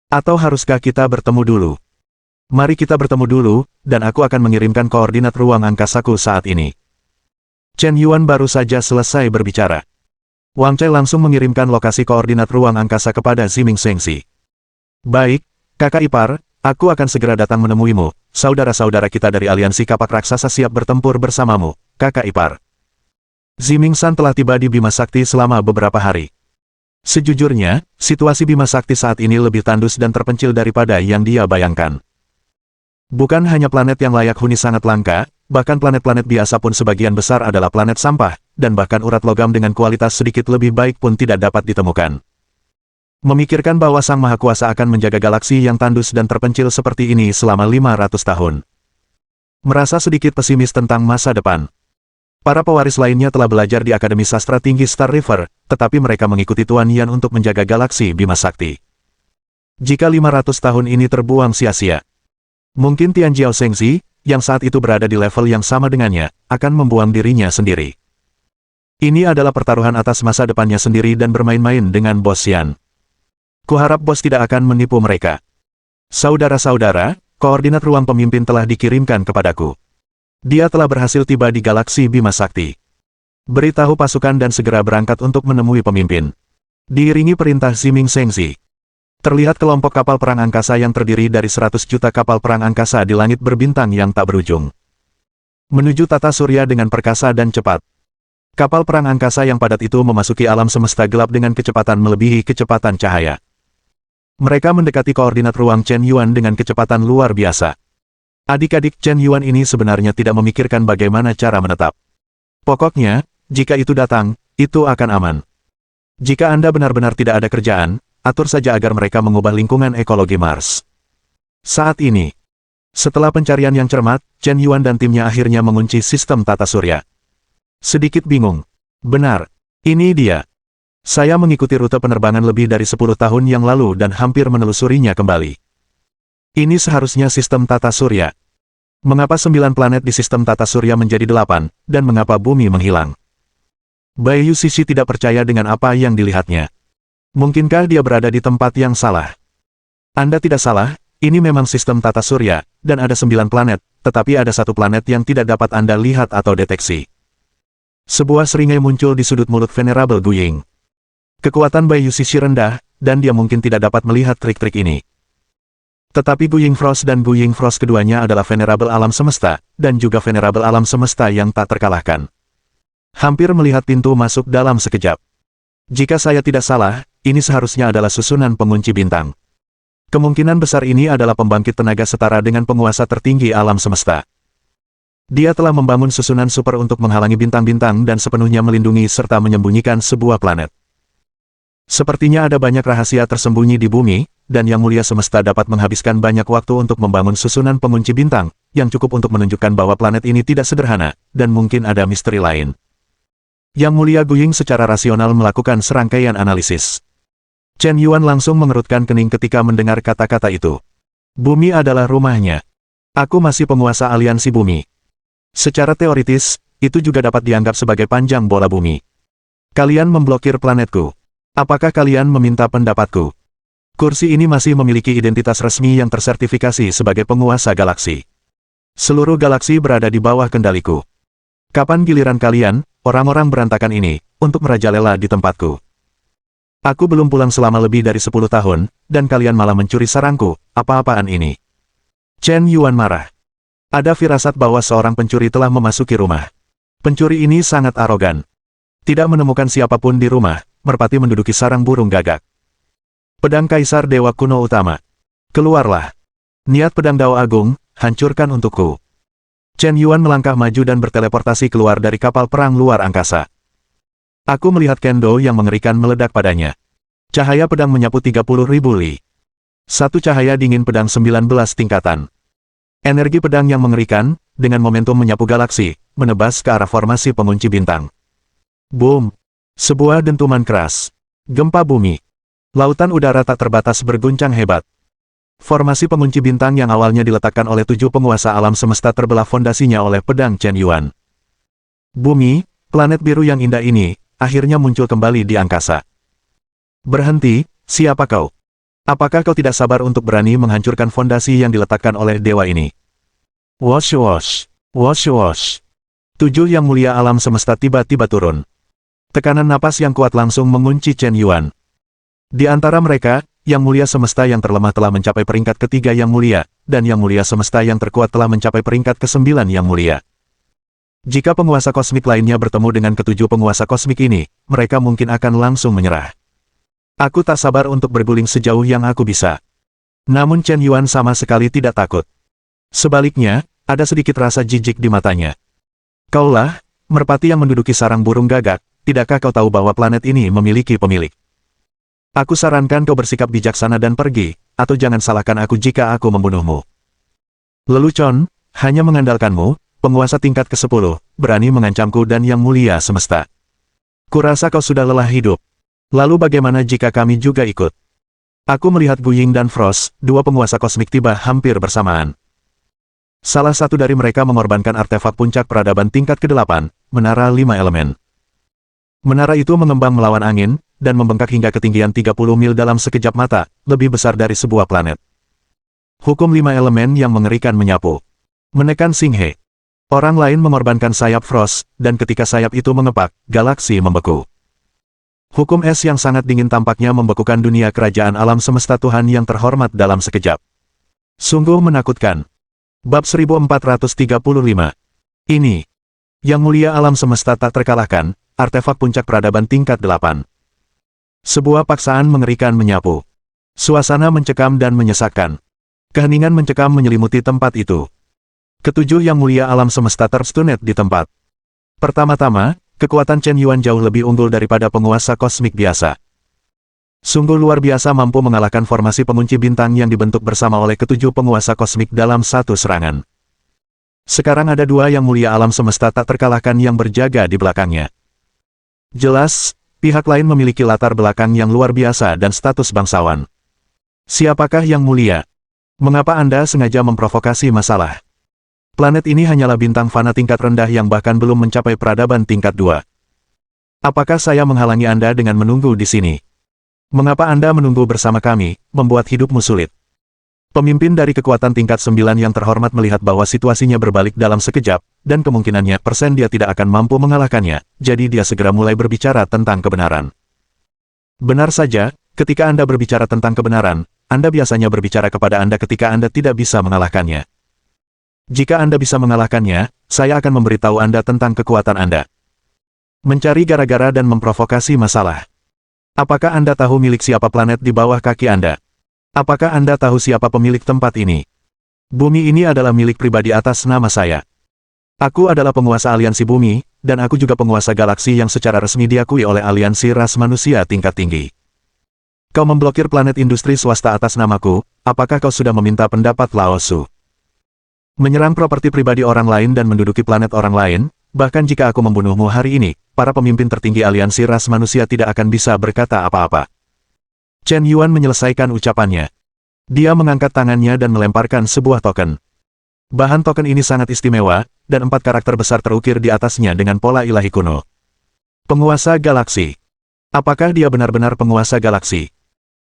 Speaker 1: Atau haruskah kita bertemu dulu? Mari kita bertemu dulu, dan aku akan mengirimkan koordinat ruang angkasaku saat ini. Chen Yuan baru saja selesai berbicara. Wang Chai langsung mengirimkan lokasi koordinat ruang angkasa kepada Ziming Sengxi. Baik, kakak ipar, aku akan segera datang menemuimu. Saudara-saudara kita dari aliansi kapak raksasa siap bertempur bersamamu, kakak ipar. Ziming San telah tiba di Bima Sakti selama beberapa hari. Sejujurnya, situasi Bima Sakti saat ini lebih tandus dan terpencil daripada yang dia bayangkan. Bukan hanya planet yang layak huni sangat langka, bahkan planet-planet biasa pun sebagian besar adalah planet sampah, dan bahkan urat logam dengan kualitas sedikit lebih baik pun tidak dapat ditemukan. Memikirkan bahwa Sang Maha Kuasa akan menjaga galaksi yang tandus dan terpencil seperti ini selama 500 tahun. Merasa sedikit pesimis tentang masa depan. Para pewaris lainnya telah belajar di Akademi Sastra Tinggi Star River, tetapi mereka mengikuti Tuan Yan untuk menjaga galaksi Bima Sakti. Jika 500 tahun ini terbuang sia-sia, mungkin Tian Jiao Sengxi, yang saat itu berada di level yang sama dengannya, akan membuang dirinya sendiri. Ini adalah pertaruhan atas masa depannya sendiri dan bermain-main dengan Bos Yan. Kuharap bos tidak akan menipu mereka. Saudara-saudara, koordinat ruang pemimpin telah dikirimkan kepadaku. Dia telah berhasil tiba di galaksi Bima Sakti. Beritahu pasukan dan segera berangkat untuk menemui pemimpin. Diiringi perintah Ziming Sengxi. Terlihat kelompok kapal perang angkasa yang terdiri dari 100 juta kapal perang angkasa di langit berbintang yang tak berujung. Menuju tata surya dengan perkasa dan cepat. Kapal perang angkasa yang padat itu memasuki alam semesta gelap dengan kecepatan melebihi kecepatan cahaya. Mereka mendekati koordinat ruang Chen Yuan dengan kecepatan luar biasa. Adik-adik Chen Yuan ini sebenarnya tidak memikirkan bagaimana cara menetap. Pokoknya, jika itu datang, itu akan aman. Jika Anda benar-benar tidak ada kerjaan, atur saja agar mereka mengubah lingkungan ekologi Mars. Saat ini, setelah pencarian yang cermat, Chen Yuan dan timnya akhirnya mengunci sistem tata surya. Sedikit bingung. Benar, ini dia. Saya mengikuti rute penerbangan lebih dari 10 tahun yang lalu dan hampir menelusurinya kembali. Ini seharusnya sistem tata surya. Mengapa 9 planet di sistem tata surya menjadi 8, dan mengapa bumi menghilang? Bai Yusishi tidak percaya dengan apa yang dilihatnya. Mungkinkah dia berada di tempat yang salah? Anda tidak salah, ini memang sistem tata surya, dan ada 9 planet, tetapi ada 1 planet yang tidak dapat Anda lihat atau deteksi. Sebuah seringai muncul di sudut mulut Venerable Guying. Kekuatan Bai Yusishi rendah, dan dia mungkin tidak dapat melihat trik-trik ini. Tetapi Guying Frost dan Guying Frost keduanya adalah Venerable alam semesta, dan juga Venerable alam semesta yang tak terkalahkan. Hampir melihat pintu masuk dalam sekejap. Jika saya tidak salah, ini seharusnya adalah susunan pengunci bintang. Kemungkinan besar ini adalah pembangkit tenaga setara dengan penguasa tertinggi alam semesta. Dia telah membangun susunan super untuk menghalangi bintang-bintang dan sepenuhnya melindungi serta menyembunyikan sebuah planet. Sepertinya ada banyak rahasia tersembunyi di bumi, dan Yang Mulia Semesta dapat menghabiskan banyak waktu untuk membangun susunan pengunci bintang, yang cukup untuk menunjukkan bahwa planet ini tidak sederhana, dan mungkin ada misteri lain. Yang Mulia Guying secara rasional melakukan serangkaian analisis. Chen Yuan langsung mengerutkan kening ketika mendengar kata-kata itu. Bumi adalah rumahnya. Aku masih penguasa aliansi bumi. Secara teoritis, itu juga dapat dianggap sebagai panjang bola bumi. Kalian memblokir planetku. Apakah kalian meminta pendapatku? Kursi ini masih memiliki identitas resmi yang tersertifikasi sebagai penguasa galaksi. Seluruh galaksi berada di bawah kendaliku. Kapan giliran kalian, orang-orang berantakan ini, untuk merajalela di tempatku? Aku belum pulang selama lebih dari 10 tahun, dan kalian malah mencuri sarangku, apa-apaan ini? Chen Yuan marah. Ada firasat bahwa seorang pencuri telah memasuki rumah. Pencuri ini sangat arogan. Tidak menemukan siapapun di rumah, merpati menduduki sarang burung gagak. Pedang Kaisar Dewa Kuno Utama. Keluarlah. Niat pedang Dao Agung, hancurkan untukku. Chen Yuan melangkah maju dan berteleportasi keluar dari kapal perang luar angkasa. Aku melihat kendo yang mengerikan meledak padanya. Cahaya pedang menyapu 30.000 li. Satu cahaya dingin pedang 19 tingkatan. Energi pedang yang mengerikan, dengan momentum menyapu galaksi, menebas ke arah formasi pengunci bintang. Boom! Sebuah dentuman keras. Gempa bumi. Lautan udara tak terbatas berguncang hebat. Formasi pengunci bintang yang awalnya diletakkan oleh 7 penguasa alam semesta terbelah fondasinya oleh pedang Chen Yuan. Bumi, planet biru yang indah ini, akhirnya muncul kembali di angkasa. Berhenti, siapa kau? Apakah kau tidak sabar untuk berani menghancurkan fondasi yang diletakkan oleh dewa ini? Wosh wosh, wosh wosh. 7 yang mulia alam semesta tiba-tiba turun. Tekanan napas yang kuat langsung mengunci Chen Yuan. Di antara mereka, yang mulia semesta yang terlemah telah mencapai peringkat ketiga yang mulia, dan yang mulia semesta yang terkuat telah mencapai peringkat ke-9 yang mulia. Jika penguasa kosmik lainnya bertemu dengan ketujuh penguasa kosmik ini, mereka mungkin akan langsung menyerah. Aku tak sabar untuk berguling sejauh yang aku bisa. Namun Chen Yuan sama sekali tidak takut. Sebaliknya, ada sedikit rasa jijik di matanya. Kaulah, merpati yang menduduki sarang burung gagak, tidakkah kau tahu bahwa planet ini memiliki pemilik? Aku sarankan kau bersikap bijaksana dan pergi, atau jangan salahkan aku jika aku membunuhmu. Lelucon, hanya mengandalkanmu, penguasa tingkat ke-10, berani mengancamku dan yang mulia semesta. Kurasa kau sudah lelah hidup. Lalu bagaimana jika kami juga ikut? Aku melihat Gu Ying dan Frost, 2 penguasa kosmik tiba hampir bersamaan. Salah satu dari mereka mengorbankan artefak puncak peradaban tingkat ke-8, Menara 5 Elemen. Menara itu mengembang melawan angin, dan membengkak hingga ketinggian 30 mil dalam sekejap mata, lebih besar dari sebuah planet. Hukum 5 elemen yang mengerikan menyapu. Menekan Xing He. Orang lain mengorbankan sayap Frost, dan ketika sayap itu mengepak, galaksi membeku. Hukum es yang sangat dingin tampaknya membekukan dunia kerajaan alam semesta Tuhan yang terhormat dalam sekejap. Sungguh menakutkan. Bab 1435. Ini. Yang mulia alam semesta tak terkalahkan, artefak puncak peradaban tingkat 8. Sebuah paksaan mengerikan menyapu. Suasana mencekam dan menyesakkan. Keheningan mencekam menyelimuti tempat itu. Ketujuh yang mulia alam semesta terstunet di tempat. Pertama-tama, kekuatan Chen Yuan jauh lebih unggul daripada penguasa kosmik biasa. Sungguh luar biasa mampu mengalahkan formasi pengunci bintang yang dibentuk bersama oleh ketujuh penguasa kosmik dalam satu serangan. Sekarang ada 2 yang mulia alam semesta tak terkalahkan yang berjaga di belakangnya. Jelas, pihak lain memiliki latar belakang yang luar biasa dan status bangsawan. Siapakah yang mulia? Mengapa Anda sengaja memprovokasi masalah? Planet ini hanyalah bintang fana tingkat rendah yang bahkan belum mencapai peradaban tingkat 2. Apakah saya menghalangi Anda dengan menunggu di sini? Mengapa Anda menunggu bersama kami, membuat hidupmu sulit? Pemimpin dari kekuatan tingkat 9 yang terhormat melihat bahwa situasinya berbalik dalam sekejap, dan kemungkinannya persen dia tidak akan mampu mengalahkannya, jadi dia segera mulai berbicara tentang kebenaran. Benar saja, ketika Anda berbicara tentang kebenaran, Anda biasanya berbicara kepada Anda ketika Anda tidak bisa mengalahkannya. Jika Anda bisa mengalahkannya, saya akan memberitahu Anda tentang kekuatan Anda. Mencari gara-gara dan memprovokasi masalah. Apakah Anda tahu milik siapa planet di bawah kaki Anda? Apakah Anda tahu siapa pemilik tempat ini? Bumi ini adalah milik pribadi atas nama saya. Aku adalah penguasa aliansi bumi, dan aku juga penguasa galaksi yang secara resmi diakui oleh aliansi ras manusia tingkat tinggi. Kau memblokir planet industri swasta atas namaku, apakah kau sudah meminta pendapat Lao Su? Menyerang properti pribadi orang lain dan menduduki planet orang lain, bahkan jika aku membunuhmu hari ini, para pemimpin tertinggi aliansi ras manusia tidak akan bisa berkata apa-apa. Chen Yuan menyelesaikan ucapannya. Dia mengangkat tangannya dan melemparkan sebuah token. Bahan token ini sangat istimewa, dan 4 karakter besar terukir di atasnya dengan pola ilahi kuno. Penguasa galaksi. Apakah dia benar-benar penguasa galaksi?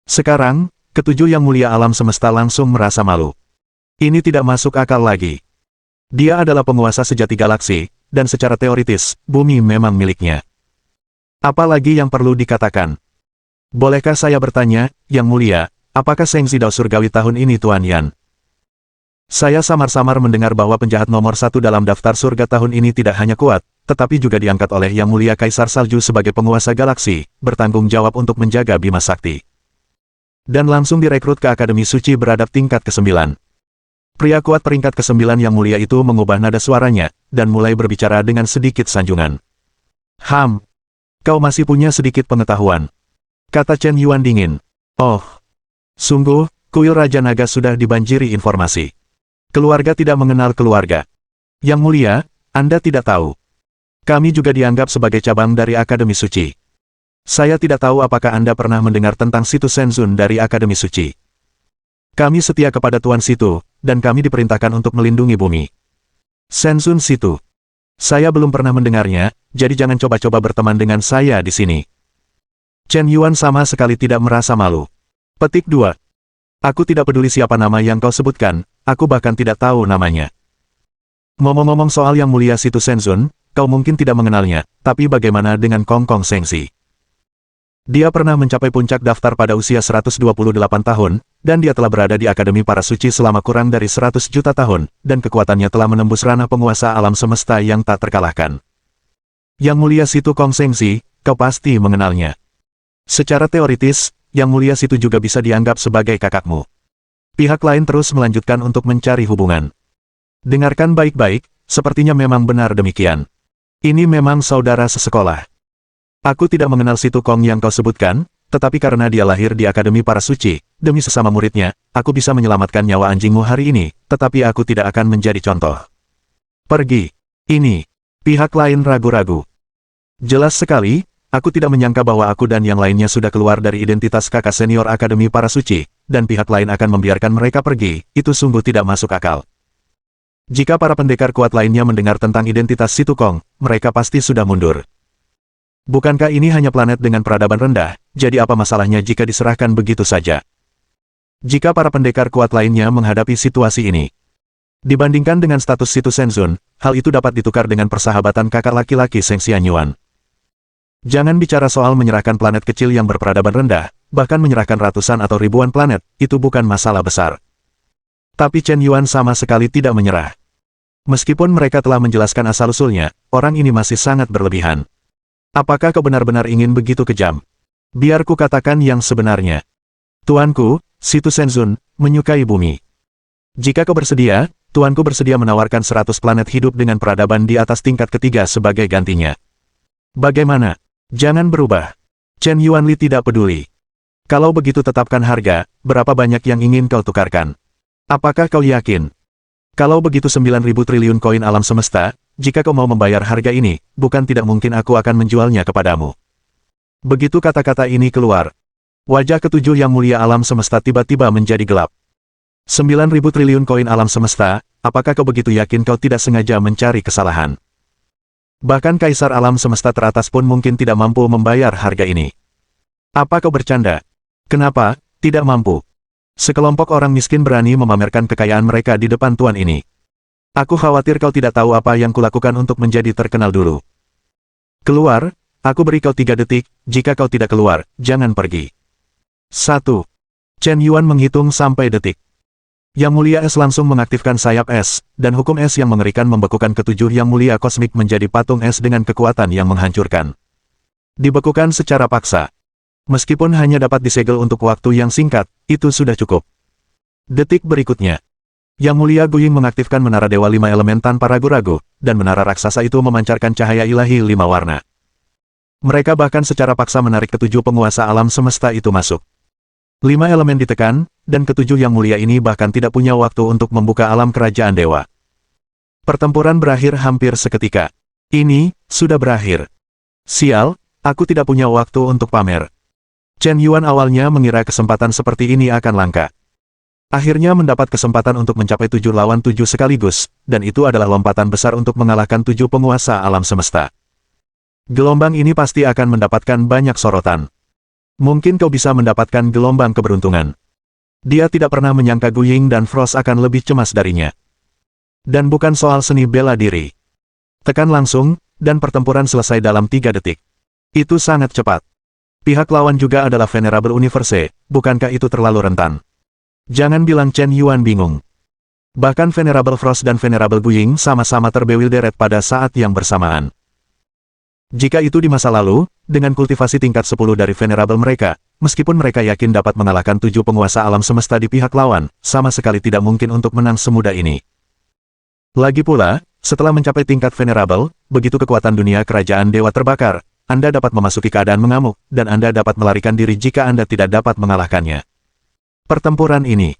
Speaker 1: Sekarang, ketujuh yang mulia alam semesta langsung merasa malu. Ini tidak masuk akal lagi. Dia adalah penguasa sejati galaksi, dan secara teoritis, bumi memang miliknya. Apalagi yang perlu dikatakan? Bolehkah saya bertanya, Yang Mulia, apakah Sengzi Dao Surgawi tahun ini Tuan Yan? Saya samar-samar mendengar bahwa penjahat nomor 1 dalam daftar surga tahun ini tidak hanya kuat, tetapi juga diangkat oleh Yang Mulia Kaisar Salju sebagai penguasa galaksi, bertanggung jawab untuk menjaga Bima Sakti. Dan langsung direkrut ke Akademi Suci beradab tingkat ke-9. Pria kuat peringkat ke-9 yang mulia itu mengubah nada suaranya, dan mulai berbicara dengan sedikit sanjungan. Kau masih punya sedikit pengetahuan, kata Chen Yuan dingin. Oh, sungguh, kuil Raja Naga sudah dibanjiri informasi. Keluarga tidak mengenal keluarga. Yang mulia, Anda tidak tahu. Kami juga dianggap sebagai cabang dari Akademi Suci. Saya tidak tahu apakah Anda pernah mendengar tentang situs Shenzun dari Akademi Suci. Kami setia kepada Tuan Situ, dan kami diperintahkan untuk melindungi bumi. Shenzun Situ. Saya belum pernah mendengarnya, jadi jangan coba-coba berteman dengan saya di sini. Chen Yuan sama sekali tidak merasa malu. Petik 2. Aku tidak peduli siapa nama yang kau sebutkan, aku bahkan tidak tahu namanya. Ngomong-ngomong soal Yang Mulia Situ Shenzun, kau mungkin tidak mengenalnya, tapi bagaimana dengan Kong Kong Sengxi? Dia pernah mencapai puncak daftar pada usia 128 tahun, dan dia telah berada di Akademi Para Suci selama kurang dari 100 juta tahun, dan kekuatannya telah menembus ranah penguasa alam semesta yang tak terkalahkan. Yang Mulia Situ Kong Sengxi, kau pasti mengenalnya. Secara teoritis, Yang Mulia Situ juga bisa dianggap sebagai kakakmu. Pihak lain terus melanjutkan untuk mencari hubungan. Dengarkan baik-baik, sepertinya memang benar demikian. Ini memang saudara sesekolah. Aku tidak mengenal Situ Kong yang kau sebutkan, tetapi karena dia lahir di Akademi Para Suci, demi sesama muridnya, aku bisa menyelamatkan nyawa anjingmu hari ini, tetapi aku tidak akan menjadi contoh. Pergi. Ini. Pihak lain ragu-ragu. Jelas sekali, aku tidak menyangka bahwa aku dan yang lainnya sudah keluar dari identitas kakak senior Akademi Para Suci, dan pihak lain akan membiarkan mereka pergi, itu sungguh tidak masuk akal. Jika para pendekar kuat lainnya mendengar tentang identitas Situ Kong, mereka pasti sudah mundur. Bukankah ini hanya planet dengan peradaban rendah, jadi apa masalahnya jika diserahkan begitu saja? Jika para pendekar kuat lainnya menghadapi situasi ini, dibandingkan dengan status Situ Shenzun, hal itu dapat ditukar dengan persahabatan kakak laki-laki Seng Xianyuan. Jangan bicara soal menyerahkan planet kecil yang berperadaban rendah, bahkan menyerahkan ratusan atau ribuan planet, itu bukan masalah besar. Tapi Chen Yuan sama sekali tidak menyerah. Meskipun mereka telah menjelaskan asal-usulnya, orang ini masih sangat berlebihan. Apakah kau benar-benar ingin begitu kejam? Biar ku katakan yang sebenarnya. Tuanku, Situ Shenzun, menyukai bumi. Jika kau bersedia, tuanku bersedia menawarkan 100 planet hidup dengan peradaban di atas tingkat ketiga sebagai gantinya. Bagaimana? Jangan berubah. Chen Yuanli tidak peduli. Kalau begitu tetapkan harga, berapa banyak yang ingin kau tukarkan? Apakah kau yakin? Kalau begitu 9.000 triliun koin alam semesta, jika kau mau membayar harga ini, bukan tidak mungkin aku akan menjualnya kepadamu. Begitu kata-kata ini keluar, wajah ketujuh Yang Mulia alam semesta tiba-tiba menjadi gelap. 9.000 triliun koin alam semesta, apakah kau begitu yakin kau tidak sengaja mencari kesalahan? Bahkan Kaisar alam semesta teratas pun mungkin tidak mampu membayar harga ini. Apa kau bercanda? Kenapa, tidak mampu? Sekelompok orang miskin berani memamerkan kekayaan mereka di depan tuan ini. Aku khawatir kau tidak tahu apa yang kulakukan untuk menjadi terkenal dulu. Keluar, aku beri kau 3 detik, jika kau tidak keluar, jangan pergi. 1. Chen Yuan menghitung sampai detik. Yang Mulia Es langsung mengaktifkan sayap es, dan hukum es yang mengerikan membekukan ketujuh Yang Mulia Kosmik menjadi patung es dengan kekuatan yang menghancurkan. Dibekukan secara paksa. Meskipun hanya dapat disegel untuk waktu yang singkat, itu sudah cukup. Detik berikutnya. Yang Mulia Guying mengaktifkan Menara Dewa 5 Elemen tanpa ragu-ragu, dan menara raksasa itu memancarkan cahaya ilahi 5 warna. Mereka bahkan secara paksa menarik ketujuh penguasa alam semesta itu masuk. 5 elemen ditekan, dan ketujuh Yang Mulia ini bahkan tidak punya waktu untuk membuka alam kerajaan dewa. Pertempuran berakhir hampir seketika. Ini, sudah berakhir. Sial, aku tidak punya waktu untuk pamer. Chen Yuan awalnya mengira kesempatan seperti ini akan langka. Akhirnya mendapat kesempatan untuk mencapai 7 lawan 7 sekaligus, dan itu adalah lompatan besar untuk mengalahkan 7 penguasa alam semesta. Gelombang ini pasti akan mendapatkan banyak sorotan. Mungkin kau bisa mendapatkan gelombang keberuntungan. Dia tidak pernah menyangka Guying dan Frost akan lebih cemas darinya. Dan bukan soal seni bela diri. Tekan langsung, dan pertempuran selesai dalam 3 detik. Itu sangat cepat. Pihak lawan juga adalah Venerable Universe, bukankah itu terlalu rentan? Jangan bilang Chen Yuan bingung. Bahkan Venerable Frost dan Venerable Guying sama-sama terbewilderet pada saat yang bersamaan. Jika itu di masa lalu, dengan kultivasi tingkat 10 dari venerable mereka, meskipun mereka yakin dapat mengalahkan 7 penguasa alam semesta di pihak lawan, sama sekali tidak mungkin untuk menang semudah ini. Lagi pula, setelah mencapai tingkat venerable, begitu kekuatan dunia kerajaan dewa terbakar, Anda dapat memasuki keadaan mengamuk, dan Anda dapat melarikan diri jika Anda tidak dapat mengalahkannya. Pertempuran ini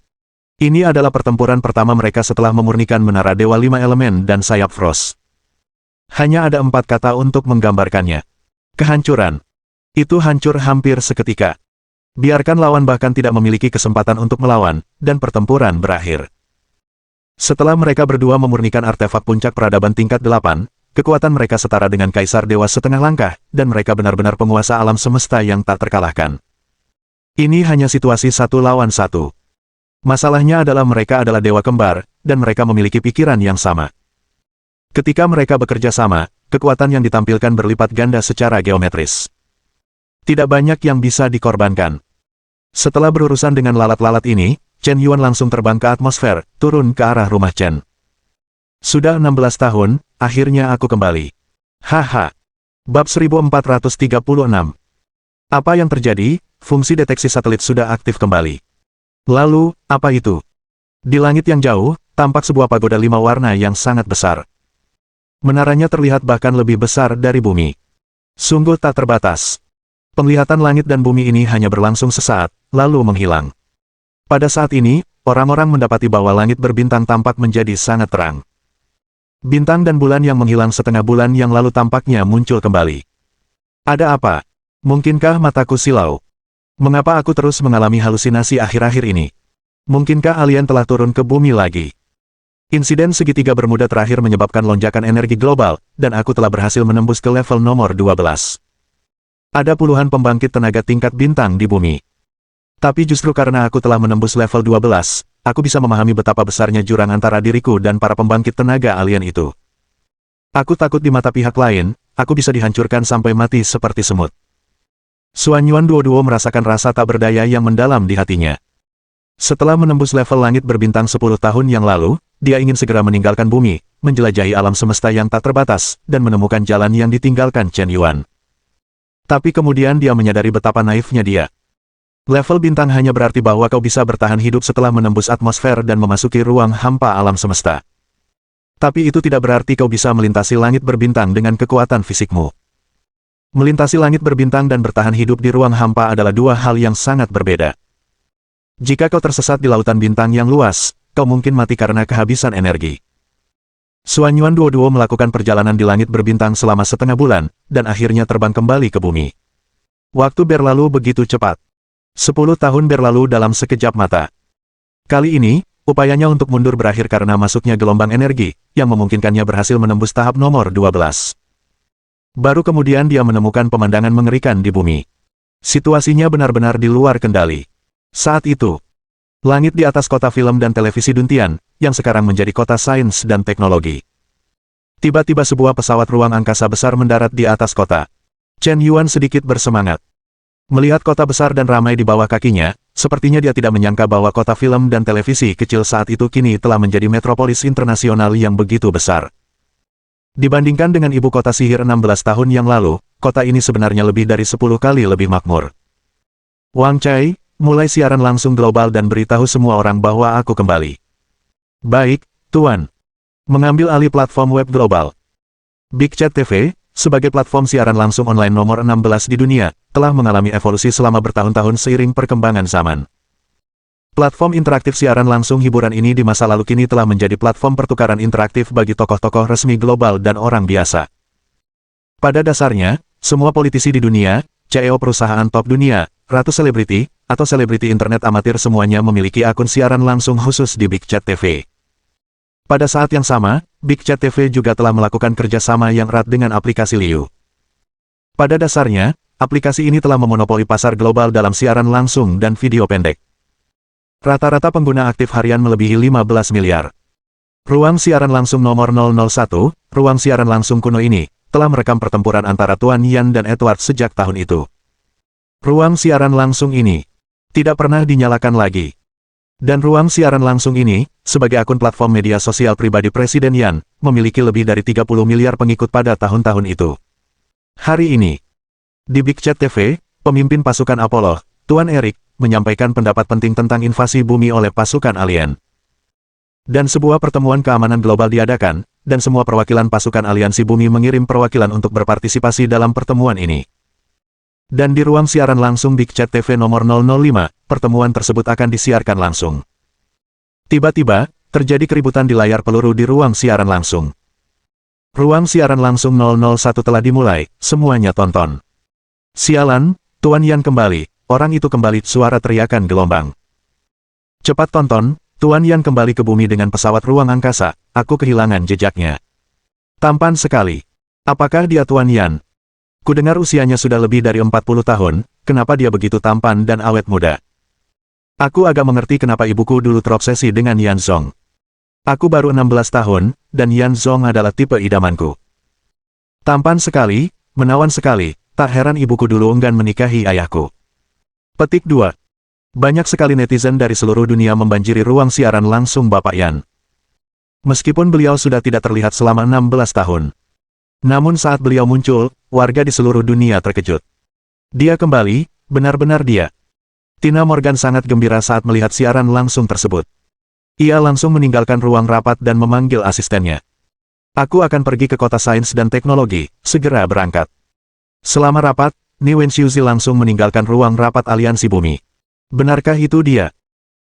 Speaker 1: adalah pertempuran pertama mereka setelah memurnikan menara Dewa 5 Elemen dan sayap Frost. Hanya ada 4 kata untuk menggambarkannya. Kehancuran. Itu hancur hampir seketika. Biarkan lawan bahkan tidak memiliki kesempatan untuk melawan, dan pertempuran berakhir. Setelah mereka berdua memurnikan artefak puncak peradaban tingkat 8, kekuatan mereka setara dengan Kaisar Dewa setengah langkah, dan mereka benar-benar penguasa alam semesta yang tak terkalahkan. Ini hanya situasi 1 lawan 1. Masalahnya adalah mereka adalah dewa kembar, dan mereka memiliki pikiran yang sama. Ketika mereka bekerja sama, kekuatan yang ditampilkan berlipat ganda secara geometris. Tidak banyak yang bisa dikorbankan. Setelah berurusan dengan lalat-lalat ini, Chen Yuan langsung terbang ke atmosfer, turun ke arah rumah Chen. Sudah 16 tahun, akhirnya aku kembali. Haha. Bab 1436. Apa yang terjadi? Fungsi deteksi satelit sudah aktif kembali. Lalu, apa itu? Di langit yang jauh, tampak sebuah pagoda 5 warna yang sangat besar. Menaranya terlihat bahkan lebih besar dari bumi. Sungguh tak terbatas. Penglihatan langit dan bumi ini hanya berlangsung sesaat, lalu menghilang. Pada saat ini, orang-orang mendapati bahwa langit berbintang tampak menjadi sangat terang. Bintang dan bulan yang menghilang setengah bulan yang lalu tampaknya muncul kembali. Ada apa? Mungkinkah mataku silau? Mengapa aku terus mengalami halusinasi akhir-akhir ini? Mungkinkah alien telah turun ke bumi lagi? Insiden segitiga bermuda terakhir menyebabkan lonjakan energi global, dan aku telah berhasil menembus ke level nomor 12. Ada puluhan pembangkit tenaga tingkat bintang di bumi. Tapi justru karena aku telah menembus level 12, aku bisa memahami betapa besarnya jurang antara diriku dan para pembangkit tenaga alien itu. Aku takut di mata pihak lain, aku bisa dihancurkan sampai mati seperti semut. Xuan Yuan Duo merasakan rasa tak berdaya yang mendalam di hatinya. Setelah menembus level langit berbintang 10 tahun yang lalu, dia ingin segera meninggalkan bumi, menjelajahi alam semesta yang tak terbatas, dan menemukan jalan yang ditinggalkan Chen Yuan. Tapi kemudian dia menyadari betapa naifnya dia. Level bintang hanya berarti bahwa kau bisa bertahan hidup setelah menembus atmosfer dan memasuki ruang hampa alam semesta. Tapi itu tidak berarti kau bisa melintasi langit berbintang dengan kekuatan fisikmu. Melintasi langit berbintang dan bertahan hidup di ruang hampa adalah dua hal yang sangat berbeda. Jika kau tersesat di lautan bintang yang luas, kau mungkin mati karena kehabisan energi. Xuan Yuan Duo melakukan perjalanan di langit berbintang selama setengah bulan, dan akhirnya terbang kembali ke bumi. Waktu berlalu begitu cepat. 10 tahun berlalu dalam sekejap mata. Kali ini, upayanya untuk mundur berakhir karena masuknya gelombang energi, yang memungkinkannya berhasil menembus tahap nomor 12. Baru kemudian dia menemukan pemandangan mengerikan di bumi. Situasinya benar-benar di luar kendali. Saat itu, langit di atas kota film dan televisi Duntian, yang sekarang menjadi kota sains dan teknologi. Tiba-tiba sebuah pesawat ruang angkasa besar mendarat di atas kota. Chen Yuan sedikit bersemangat. Melihat kota besar dan ramai di bawah kakinya, sepertinya dia tidak menyangka bahwa kota film dan televisi kecil saat itu kini telah menjadi metropolis internasional yang begitu besar. Dibandingkan dengan ibu kota sihir 16 tahun yang lalu, kota ini sebenarnya lebih dari 10 kali lebih makmur. Wang Cai, mulai siaran langsung global dan beritahu semua orang bahwa aku kembali. Baik, Tuan. Mengambil alih platform web global. Big Chat TV, sebagai platform siaran langsung online nomor 16 di dunia, telah mengalami evolusi selama bertahun-tahun seiring perkembangan zaman. Platform interaktif siaran langsung hiburan ini di masa lalu kini telah menjadi platform pertukaran interaktif bagi tokoh-tokoh resmi global dan orang biasa. Pada dasarnya, semua politisi di dunia, CEO perusahaan top dunia, ratu selebriti, atau selebriti internet amatir semuanya memiliki akun siaran langsung khusus di Big Chat TV. Pada saat yang sama, Big Chat TV juga telah melakukan kerjasama yang erat dengan aplikasi Liu. Pada dasarnya, aplikasi ini telah memonopoli pasar global dalam siaran langsung dan video pendek. Rata-rata pengguna aktif harian melebihi 15 miliar. Ruang siaran langsung nomor 001, ruang siaran langsung kuno ini, telah merekam pertempuran antara Tuan Yan dan Edward sejak tahun itu. Ruang siaran langsung ini tidak pernah dinyalakan lagi. Dan ruang siaran langsung ini, sebagai akun platform media sosial pribadi Presiden Yan, memiliki lebih dari 30 miliar pengikut pada tahun-tahun itu. Hari ini, di Big Chat TV, pemimpin pasukan Apollo, Tuan Erik, menyampaikan pendapat penting tentang invasi bumi oleh pasukan alien. Dan sebuah pertemuan keamanan global diadakan, dan semua perwakilan pasukan aliansi bumi mengirim perwakilan untuk berpartisipasi dalam pertemuan ini. Dan di ruang siaran langsung Big Chat TV nomor 005, pertemuan tersebut akan disiarkan langsung. Tiba-tiba, terjadi keributan di layar peluru di ruang siaran langsung. Ruang siaran langsung 001 telah dimulai, semuanya tonton. Sialan, Tuan Yan kembali, orang itu kembali, suara teriakan gelombang. Cepat tonton, Tuan Yan kembali ke bumi dengan pesawat ruang angkasa, aku kehilangan jejaknya. Tampan sekali. Apakah dia Tuan Yan? Kudengar usianya sudah lebih dari 40 tahun, kenapa dia begitu tampan dan awet muda? Aku agak mengerti kenapa ibuku dulu terobsesi dengan Yan Zong. Aku baru 16 tahun, dan Yan Zong adalah tipe idamanku. Tampan sekali, menawan sekali, tak heran ibuku dulu enggan menikahi ayahku. Petik 2. Banyak sekali netizen dari seluruh dunia membanjiri ruang siaran langsung Bapak Yan. Meskipun beliau sudah tidak terlihat selama 16 tahun. Namun saat beliau muncul, warga di seluruh dunia terkejut. Dia kembali, benar-benar dia. Tina Morgan sangat gembira saat melihat siaran langsung tersebut. Ia langsung meninggalkan ruang rapat dan memanggil asistennya. Aku akan pergi ke kota sains dan teknologi, segera berangkat. Selama rapat, Ni Wenxiuzi langsung meninggalkan ruang rapat aliansi bumi. Benarkah itu dia?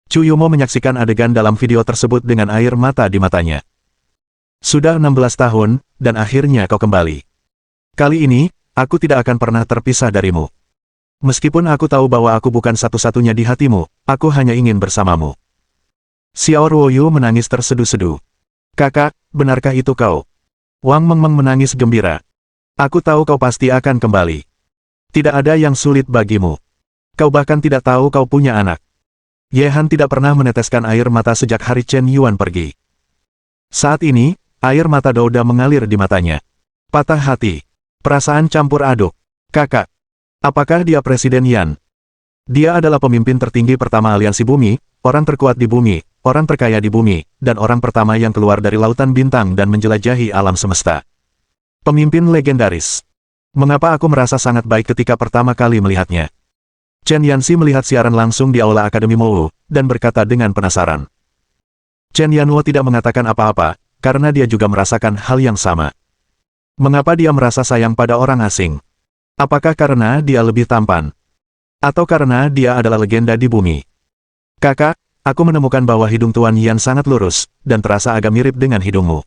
Speaker 1: Chu Yumo menyaksikan adegan dalam video tersebut dengan air mata di matanya. Sudah 16 tahun, dan akhirnya kau kembali. Kali ini, aku tidak akan pernah terpisah darimu. Meskipun aku tahu bahwa aku bukan satu-satunya di hatimu, aku hanya ingin bersamamu. Xiao Ruoyu menangis terseduh-seduh. Kakak, benarkah itu kau? Wang Mengmeng menangis gembira. Aku tahu kau pasti akan kembali. Tidak ada yang sulit bagimu. Kau bahkan tidak tahu kau punya anak. Ye Han tidak pernah meneteskan air mata sejak hari Chen Yuan pergi. Saat ini, air mata Douda mengalir di matanya. Patah hati. Perasaan campur aduk. Kakak. Apakah dia Presiden Yan? Dia adalah pemimpin tertinggi pertama aliansi bumi, orang terkuat di bumi, orang terkaya di bumi, dan orang pertama yang keluar dari lautan bintang dan menjelajahi alam semesta. Pemimpin legendaris. Mengapa aku merasa sangat baik ketika pertama kali melihatnya? Chen Yanxi melihat siaran langsung di Aula Akademi Mou, dan berkata dengan penasaran. Chen Yanwo tidak mengatakan apa-apa, karena dia juga merasakan hal yang sama. Mengapa dia merasa sayang pada orang asing? Apakah karena dia lebih tampan? Atau karena dia adalah legenda di bumi? Kakak, aku menemukan bahwa hidung Tuan Yan sangat lurus, dan terasa agak mirip dengan hidungmu.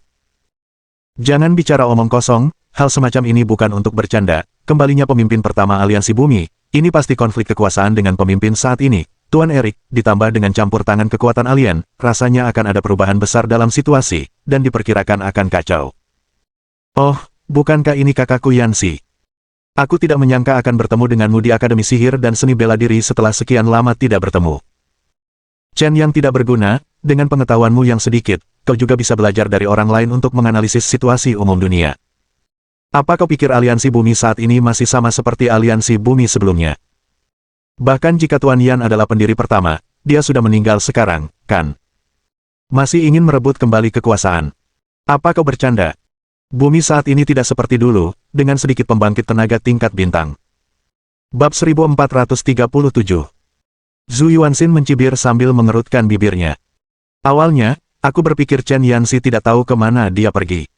Speaker 1: Jangan bicara omong kosong, hal semacam ini bukan untuk bercanda. Kembalinya pemimpin pertama aliansi bumi, ini pasti konflik kekuasaan dengan pemimpin saat ini, Tuan Erik, ditambah dengan campur tangan kekuatan alien, rasanya akan ada perubahan besar dalam situasi, dan diperkirakan akan kacau. Oh, bukankah ini kakakku Yanxi? Aku tidak menyangka akan bertemu denganmu di Akademi Sihir dan Seni Bela Diri setelah sekian lama tidak bertemu. Chen yang tidak berguna, dengan pengetahuanmu yang sedikit, kau juga bisa belajar dari orang lain untuk menganalisis situasi umum dunia. Apa kau pikir aliansi bumi saat ini masih sama seperti aliansi bumi sebelumnya? Bahkan jika Tuan Yan adalah pendiri pertama, dia sudah meninggal sekarang, kan? Masih ingin merebut kembali kekuasaan. Apa kau bercanda? Bumi saat ini tidak seperti dulu, dengan sedikit pembangkit tenaga tingkat bintang. Bab 1437. Zhu Yuanxin mencibir sambil mengerutkan bibirnya. Awalnya, aku berpikir Chen Yanxi tidak tahu kemana dia pergi.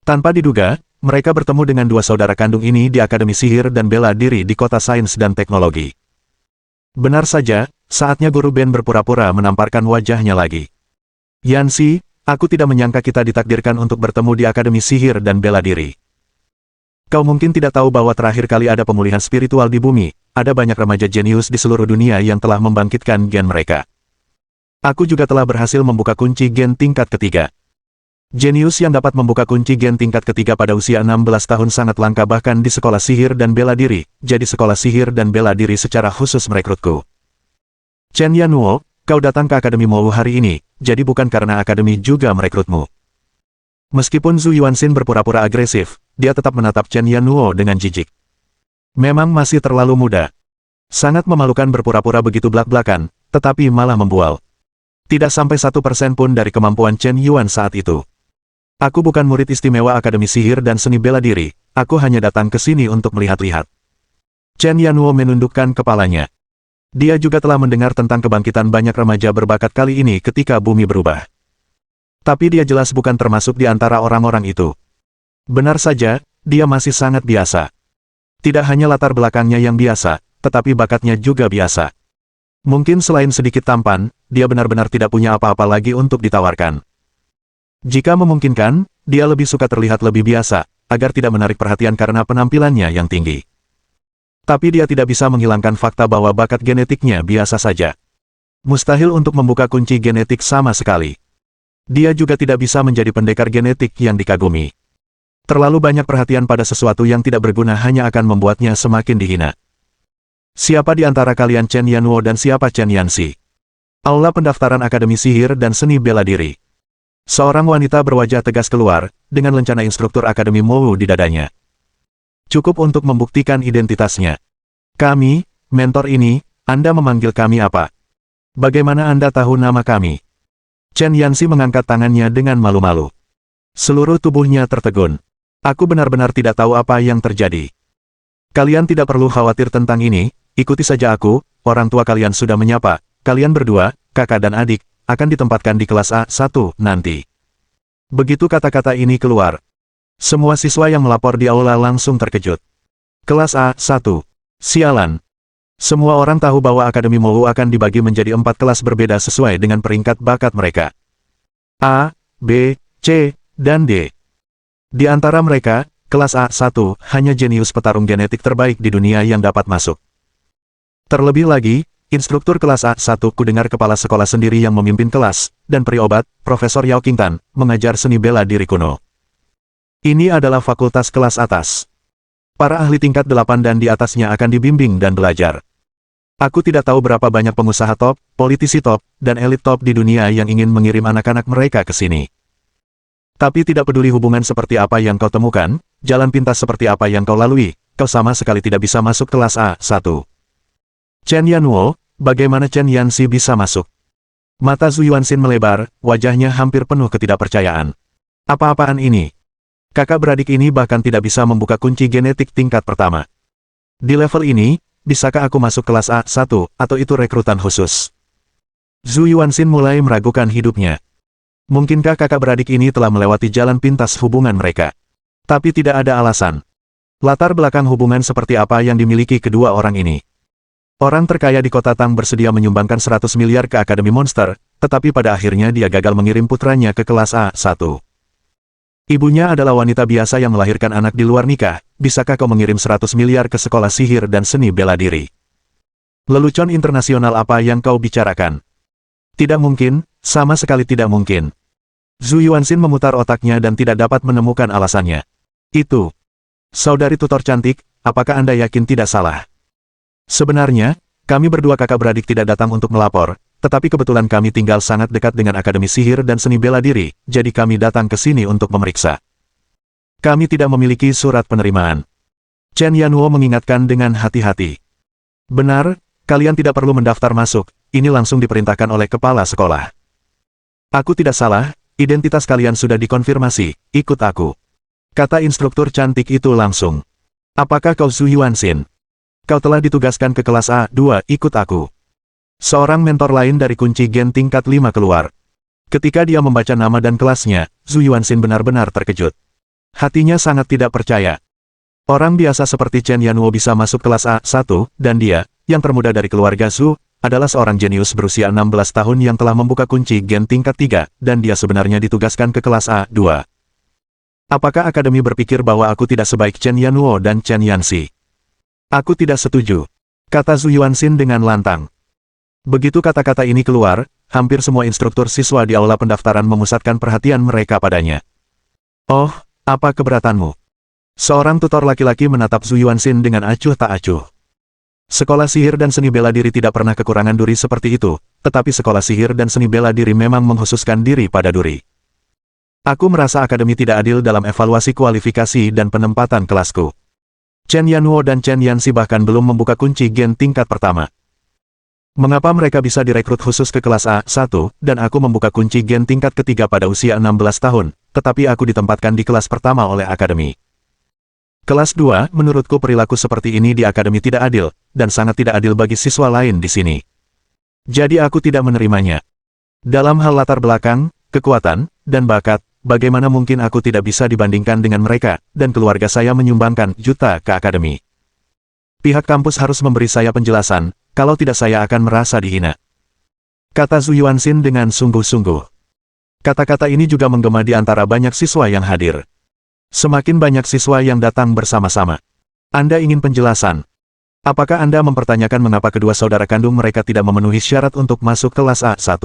Speaker 1: Tanpa diduga, mereka bertemu dengan dua saudara kandung ini di Akademi Sihir dan Bela Diri di Kota Sains dan Teknologi. Benar saja, saatnya Guru Ben berpura-pura menamparkan wajahnya lagi. Yanxi, aku tidak menyangka kita ditakdirkan untuk bertemu di Akademi Sihir dan Bela Diri. Kau mungkin tidak tahu bahwa terakhir kali ada pemulihan spiritual di bumi, ada banyak remaja jenius di seluruh dunia yang telah membangkitkan gen mereka. Aku juga telah berhasil membuka kunci gen tingkat ketiga. Jenius yang dapat membuka kunci gen tingkat ketiga pada usia 16 tahun sangat langka bahkan di sekolah sihir dan bela diri, jadi sekolah sihir dan bela diri secara khusus merekrutku. Chen Yanwo, kau datang ke Akademi Mou hari ini, jadi bukan karena Akademi juga merekrutmu. Meskipun Zhu Yuanxin berpura-pura agresif, dia tetap menatap Chen Yanwo dengan jijik. Memang masih terlalu muda. Sangat memalukan berpura-pura begitu blak-blakan, tetapi malah membual. Tidak sampai 1% pun dari kemampuan Chen Yuan saat itu. Aku bukan murid istimewa Akademi Sihir dan Seni Bela Diri, Aku hanya datang ke sini untuk melihat-lihat. Chen Yanwo menundukkan kepalanya. Dia juga telah mendengar tentang kebangkitan banyak remaja berbakat kali ini ketika bumi berubah. Tapi dia jelas bukan termasuk di antara orang-orang itu. Benar saja, dia masih sangat biasa. Tidak hanya latar belakangnya yang biasa, tetapi bakatnya juga biasa. Mungkin selain sedikit tampan, dia benar-benar tidak punya apa-apa lagi untuk ditawarkan. Jika memungkinkan, dia lebih suka terlihat lebih biasa, agar tidak menarik perhatian karena penampilannya yang tinggi. Tapi dia tidak bisa menghilangkan fakta bahwa bakat genetiknya biasa saja. Mustahil untuk membuka kunci genetik sama sekali. Dia juga tidak bisa menjadi pendekar genetik yang dikagumi. Terlalu banyak perhatian pada sesuatu yang tidak berguna hanya akan membuatnya semakin dihina. Siapa di antara kalian Chen Yanwo dan siapa Chen Yanxi? Aula pendaftaran Akademi Sihir dan Seni Bela Diri. Seorang wanita berwajah tegas keluar, dengan lencana instruktur Akademi Mowu di dadanya. Cukup untuk membuktikan identitasnya. Kami, mentor ini, Anda memanggil kami apa? Bagaimana Anda tahu nama kami? Chen Yanxi mengangkat tangannya dengan malu-malu. Seluruh tubuhnya tertegun. Aku benar-benar tidak tahu apa yang terjadi. Kalian tidak perlu khawatir tentang ini, ikuti saja aku, orang tua kalian sudah menyapa, kalian berdua, kakak dan adik, akan ditempatkan di kelas A1 nanti. Begitu kata-kata ini keluar, semua siswa yang melapor di aula langsung terkejut. Kelas A1. Sialan. Semua orang tahu bahwa Akademi Mowu akan dibagi menjadi 4 kelas berbeda sesuai dengan peringkat bakat mereka. A, B, C, dan D. Di antara mereka, kelas A1 hanya jenius petarung genetik terbaik di dunia yang dapat masuk. Terlebih lagi, instruktur kelas A1 ku dengar kepala sekolah sendiri yang memimpin kelas, dan peri obat, Profesor Yao Qingtan, mengajar seni bela diri kuno. Ini adalah fakultas kelas atas. Para ahli tingkat 8 dan di atasnya akan dibimbing dan belajar. Aku tidak tahu berapa banyak pengusaha top, politisi top, dan elit top di dunia yang ingin mengirim anak-anak mereka ke sini. Tapi tidak peduli hubungan seperti apa yang kau temukan, jalan pintas seperti apa yang kau lalui, kau sama sekali tidak bisa masuk kelas A1. Chen Yanwo, bagaimana Chen Yanxi bisa masuk? Mata Zhu Yuanxin melebar, wajahnya hampir penuh ketidakpercayaan. Apa-apaan ini? Kakak beradik ini bahkan tidak bisa membuka kunci genetik tingkat pertama. Di level ini, bisakah aku masuk kelas A1, atau itu rekrutan khusus? Zhu Yuanxin mulai meragukan hidupnya. Mungkinkah kakak beradik ini telah melewati jalan pintas hubungan mereka? Tapi tidak ada alasan. Latar belakang hubungan seperti apa yang dimiliki kedua orang ini? Orang terkaya di kota Tang bersedia menyumbangkan 100 miliar ke Akademi Monster, tetapi pada akhirnya dia gagal mengirim putranya ke kelas A1. Ibunya adalah wanita biasa yang melahirkan anak di luar nikah, bisakah kau mengirim 100 miliar ke sekolah sihir dan seni bela diri? Lelucon internasional apa yang kau bicarakan? Tidak mungkin, sama sekali tidak mungkin. Zhu Yuanxin memutar otaknya dan tidak dapat menemukan alasannya. Itu. Saudari tutor cantik, apakah Anda yakin tidak salah? Sebenarnya, kami berdua kakak beradik tidak datang untuk melapor, tetapi kebetulan kami tinggal sangat dekat dengan Akademi Sihir dan Seni Bela Diri, jadi kami datang ke sini untuk memeriksa. Kami tidak memiliki surat penerimaan. Chen Yanwo mengingatkan dengan hati-hati. Benar, kalian tidak perlu mendaftar masuk, ini langsung diperintahkan oleh kepala sekolah. Aku tidak salah, identitas kalian sudah dikonfirmasi, ikut aku. Kata instruktur cantik itu langsung. Apakah kau Zhu Yuanxin? Kau telah ditugaskan ke kelas A2, ikut aku. Seorang mentor lain dari kunci gen tingkat 5 keluar. Ketika dia membaca nama dan kelasnya, Zhu Yuanxin benar-benar terkejut. Hatinya sangat tidak percaya. Orang biasa seperti Chen Yanwo bisa masuk kelas A1, dan dia, yang termuda dari keluarga Zhu, adalah seorang jenius berusia 16 tahun yang telah membuka kunci gen tingkat 3, dan dia sebenarnya ditugaskan ke kelas A2. Apakah Akademi berpikir bahwa aku tidak sebaik Chen Yanwo dan Chen Yanxi? Aku tidak setuju, kata Zhu Yuanxin dengan lantang. Begitu kata-kata ini keluar, hampir semua instruktur siswa di aula pendaftaran memusatkan perhatian mereka padanya. Oh, apa keberatanmu? Seorang tutor laki-laki menatap Zhu Yuanxin dengan acuh tak acuh. Sekolah sihir dan seni bela diri tidak pernah kekurangan duri seperti itu, tetapi sekolah sihir dan seni bela diri memang mengkhususkan diri pada duri. Aku merasa Akademi tidak adil dalam evaluasi kualifikasi dan penempatan kelasku. Chen Yanwo dan Chen Yanxi bahkan belum membuka kunci gen tingkat pertama. Mengapa mereka bisa direkrut khusus ke kelas A1, dan aku membuka kunci gen tingkat ketiga pada usia 16 tahun, tetapi aku ditempatkan di kelas pertama oleh Akademi? Kelas 2, menurutku perilaku seperti ini di akademi tidak adil, dan sangat tidak adil bagi siswa lain di sini. Jadi aku tidak menerimanya. Dalam hal latar belakang, kekuatan, dan bakat, bagaimana mungkin aku tidak bisa dibandingkan dengan mereka, dan keluarga saya menyumbangkan juta ke akademi. Pihak kampus harus memberi saya penjelasan, kalau tidak saya akan merasa dihina. Kata Zhu Yuanxin dengan sungguh-sungguh. Kata-kata ini juga menggema di antara banyak siswa yang hadir. Semakin banyak siswa yang datang bersama-sama. Anda ingin penjelasan? Apakah Anda mempertanyakan mengapa kedua saudara kandung mereka tidak memenuhi syarat untuk masuk kelas A1?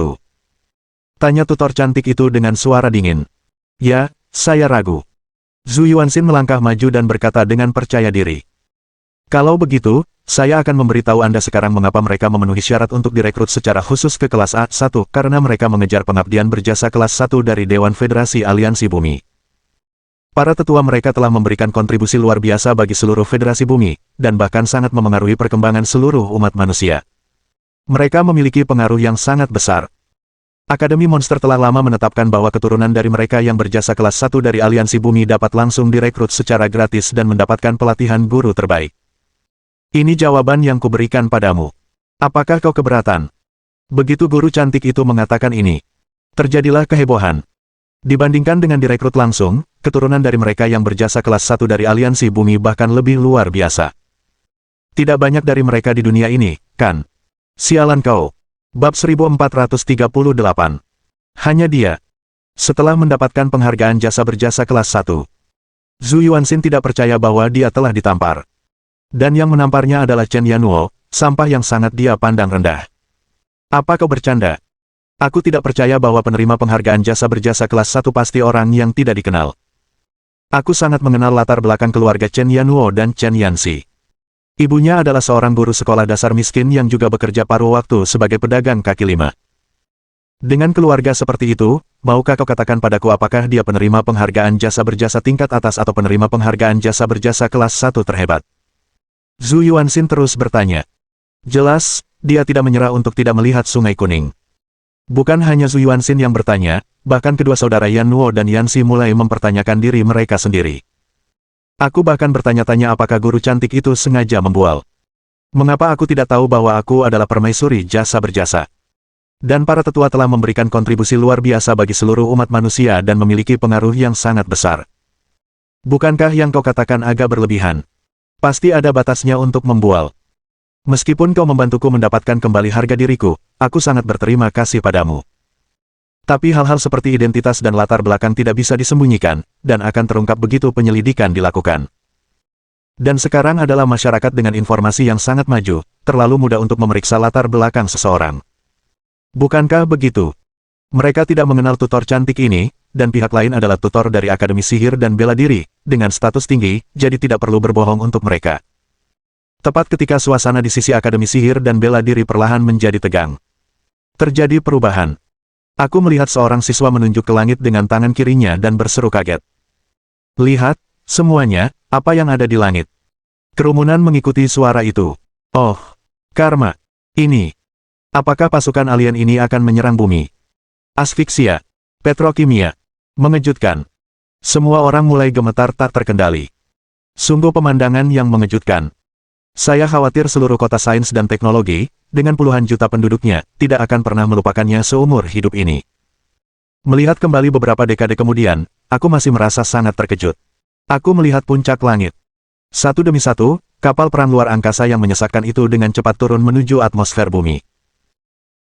Speaker 1: Tanya tutor cantik itu dengan suara dingin. Ya, saya ragu. Zhu Yuanxin melangkah maju dan berkata dengan percaya diri. Kalau begitu, saya akan memberitahu Anda sekarang mengapa mereka memenuhi syarat untuk direkrut secara khusus ke kelas A1 karena mereka mengejar pengabdian berjasa kelas 1 dari Dewan Federasi Aliansi Bumi. Para tetua mereka telah memberikan kontribusi luar biasa bagi seluruh Federasi Bumi, dan bahkan sangat memengaruhi perkembangan seluruh umat manusia. Mereka memiliki pengaruh yang sangat besar. Akademi Monster telah lama menetapkan bahwa keturunan dari mereka yang berjasa kelas 1 dari Aliansi Bumi dapat langsung direkrut secara gratis dan mendapatkan pelatihan guru terbaik. Ini jawaban yang kuberikan padamu. Apakah kau keberatan? Begitu guru cantik itu mengatakan ini, terjadilah kehebohan. Dibandingkan dengan direkrut langsung, keturunan dari mereka yang berjasa kelas 1 dari Aliansi Bumi bahkan lebih luar biasa. Tidak banyak dari mereka di dunia ini, kan? Sialan kau. Bab 1438. Hanya dia. Setelah mendapatkan penghargaan jasa berjasa kelas 1, Zhu Yuanxin tidak percaya bahwa dia telah ditampar. Dan yang menamparnya adalah Chen Yanluo, sampah yang sangat dia pandang rendah. Apa kau bercanda? Aku tidak percaya bahwa penerima penghargaan jasa berjasa kelas 1 pasti orang yang tidak dikenal. Aku sangat mengenal latar belakang keluarga Chen Yanluo dan Chen Yanxi. Ibunya adalah seorang guru sekolah dasar miskin yang juga bekerja paruh waktu sebagai pedagang kaki lima. Dengan keluarga seperti itu, maukah kau katakan padaku apakah dia penerima penghargaan jasa berjasa tingkat atas atau penerima penghargaan jasa berjasa kelas 1 terhebat? Zhu Yuanxin terus bertanya. Jelas, dia tidak menyerah untuk tidak melihat Sungai Kuning. Bukan hanya Zhu Yuanxin yang bertanya, bahkan kedua saudara Yanluo dan Yanxi mulai mempertanyakan diri mereka sendiri. Aku bahkan bertanya-tanya apakah guru cantik itu sengaja membual. Mengapa aku tidak tahu bahwa aku adalah permaisuri jasa berjasa? Dan para tetua telah memberikan kontribusi luar biasa bagi seluruh umat manusia dan memiliki pengaruh yang sangat besar. Bukankah yang kau katakan agak berlebihan? Pasti ada batasnya untuk membual. Meskipun kau membantuku mendapatkan kembali harga diriku, aku sangat berterima kasih padamu. Tapi hal-hal seperti identitas dan latar belakang tidak bisa disembunyikan, dan akan terungkap begitu penyelidikan dilakukan. Dan sekarang adalah masyarakat dengan informasi yang sangat maju, terlalu mudah untuk memeriksa latar belakang seseorang. Bukankah begitu? Mereka tidak mengenal tutor cantik ini, dan pihak lain adalah tutor dari Akademi Sihir dan Bela Diri, dengan status tinggi, jadi tidak perlu berbohong untuk mereka. Tepat ketika suasana di sisi Akademi Sihir dan Bela Diri perlahan menjadi tegang. Terjadi perubahan. Aku melihat seorang siswa menunjuk ke langit dengan tangan kirinya dan berseru kaget. Lihat, semuanya, apa yang ada di langit. Kerumunan mengikuti suara itu. Oh, karma. Ini. Apakah pasukan alien ini akan menyerang bumi? Asfiksia. Petrokimia. Mengejutkan. Semua orang mulai gemetar tak terkendali. Sungguh pemandangan yang mengejutkan. Saya khawatir seluruh kota sains dan teknologi, dengan puluhan juta penduduknya, tidak akan pernah melupakannya seumur hidup ini. Melihat kembali beberapa dekade kemudian, aku masih merasa sangat terkejut. Aku melihat puncak langit. Satu demi satu, kapal perang luar angkasa yang menyesakkan itu dengan cepat turun menuju atmosfer bumi.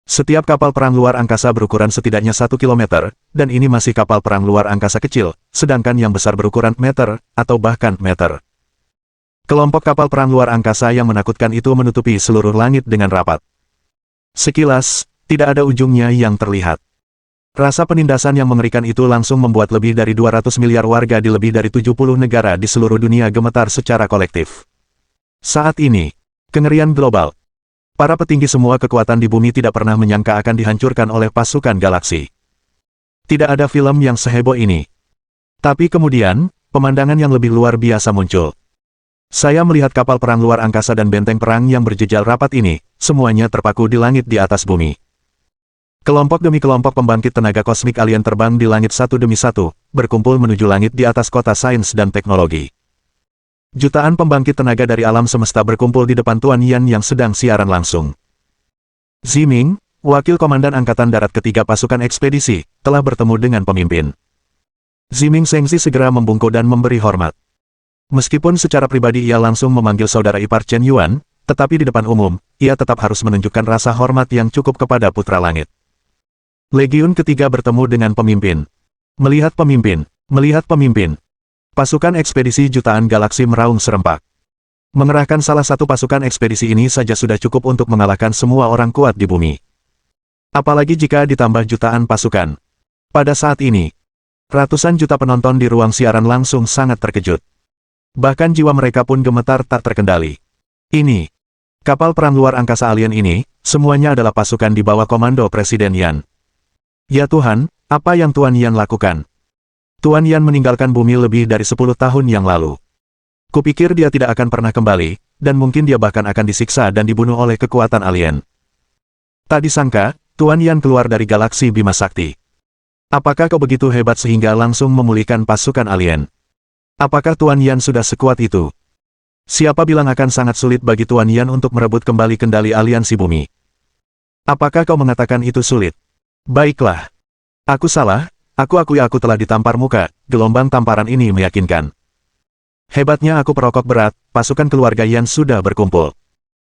Speaker 1: Setiap kapal perang luar angkasa berukuran setidaknya 1 kilometer, dan ini masih kapal perang luar angkasa kecil, sedangkan yang besar berukuran meter, atau bahkan meter. Kelompok kapal perang luar angkasa yang menakutkan itu menutupi seluruh langit dengan rapat. Sekilas, tidak ada ujungnya yang terlihat. Rasa penindasan yang mengerikan itu langsung membuat lebih dari 200 miliar warga di lebih dari 70 negara di seluruh dunia gemetar secara kolektif. Saat ini, kengerian global. Para petinggi semua kekuatan di bumi tidak pernah menyangka akan dihancurkan oleh pasukan galaksi. Tidak ada film yang seheboh ini. Tapi kemudian, pemandangan yang lebih luar biasa muncul. Saya melihat kapal perang luar angkasa dan benteng perang yang berjejal rapat ini, semuanya terpaku di langit di atas bumi. Kelompok demi kelompok pembangkit tenaga kosmik alien terbang di langit satu demi satu, berkumpul menuju langit di atas kota sains dan teknologi. Jutaan pembangkit tenaga dari alam semesta berkumpul di depan Tuan Yan yang sedang siaran langsung. Ziming, wakil komandan Angkatan Darat ketiga pasukan ekspedisi, telah bertemu dengan pemimpin. Ziming Sengzi segera membungkuk dan memberi hormat. Meskipun secara pribadi ia langsung memanggil saudara ipar Chen Yuan, tetapi di depan umum, ia tetap harus menunjukkan rasa hormat yang cukup kepada Putra Langit. Legiun ketiga bertemu dengan pemimpin. Melihat pemimpin, melihat pemimpin. Pasukan ekspedisi jutaan galaksi meraung serempak. Mengerahkan salah satu pasukan ekspedisi ini saja sudah cukup untuk mengalahkan semua orang kuat di bumi. Apalagi jika ditambah jutaan pasukan. Pada saat ini, ratusan juta penonton di ruang siaran langsung sangat terkejut. Bahkan jiwa mereka pun gemetar tak terkendali. Ini, kapal perang luar angkasa alien ini, semuanya adalah pasukan di bawah komando Presiden Yan. Ya Tuhan, apa yang Tuan Yan lakukan? Tuan Yan meninggalkan bumi lebih dari 10 tahun yang lalu. Kupikir dia tidak akan pernah kembali, dan mungkin dia bahkan akan disiksa dan dibunuh oleh kekuatan alien. Tak disangka, Tuan Yan keluar dari galaksi Bima Sakti. Apakah kau begitu hebat sehingga langsung memulihkan pasukan alien? Apakah Tuan Yan sudah sekuat itu? Siapa bilang akan sangat sulit bagi Tuan Yan untuk merebut kembali kendali aliansi bumi? Apakah kau mengatakan itu sulit? Baiklah. Aku salah. Aku akui aku telah ditampar muka, gelombang tamparan ini meyakinkan. Hebatnya aku perokok berat, pasukan keluarga Yan sudah berkumpul.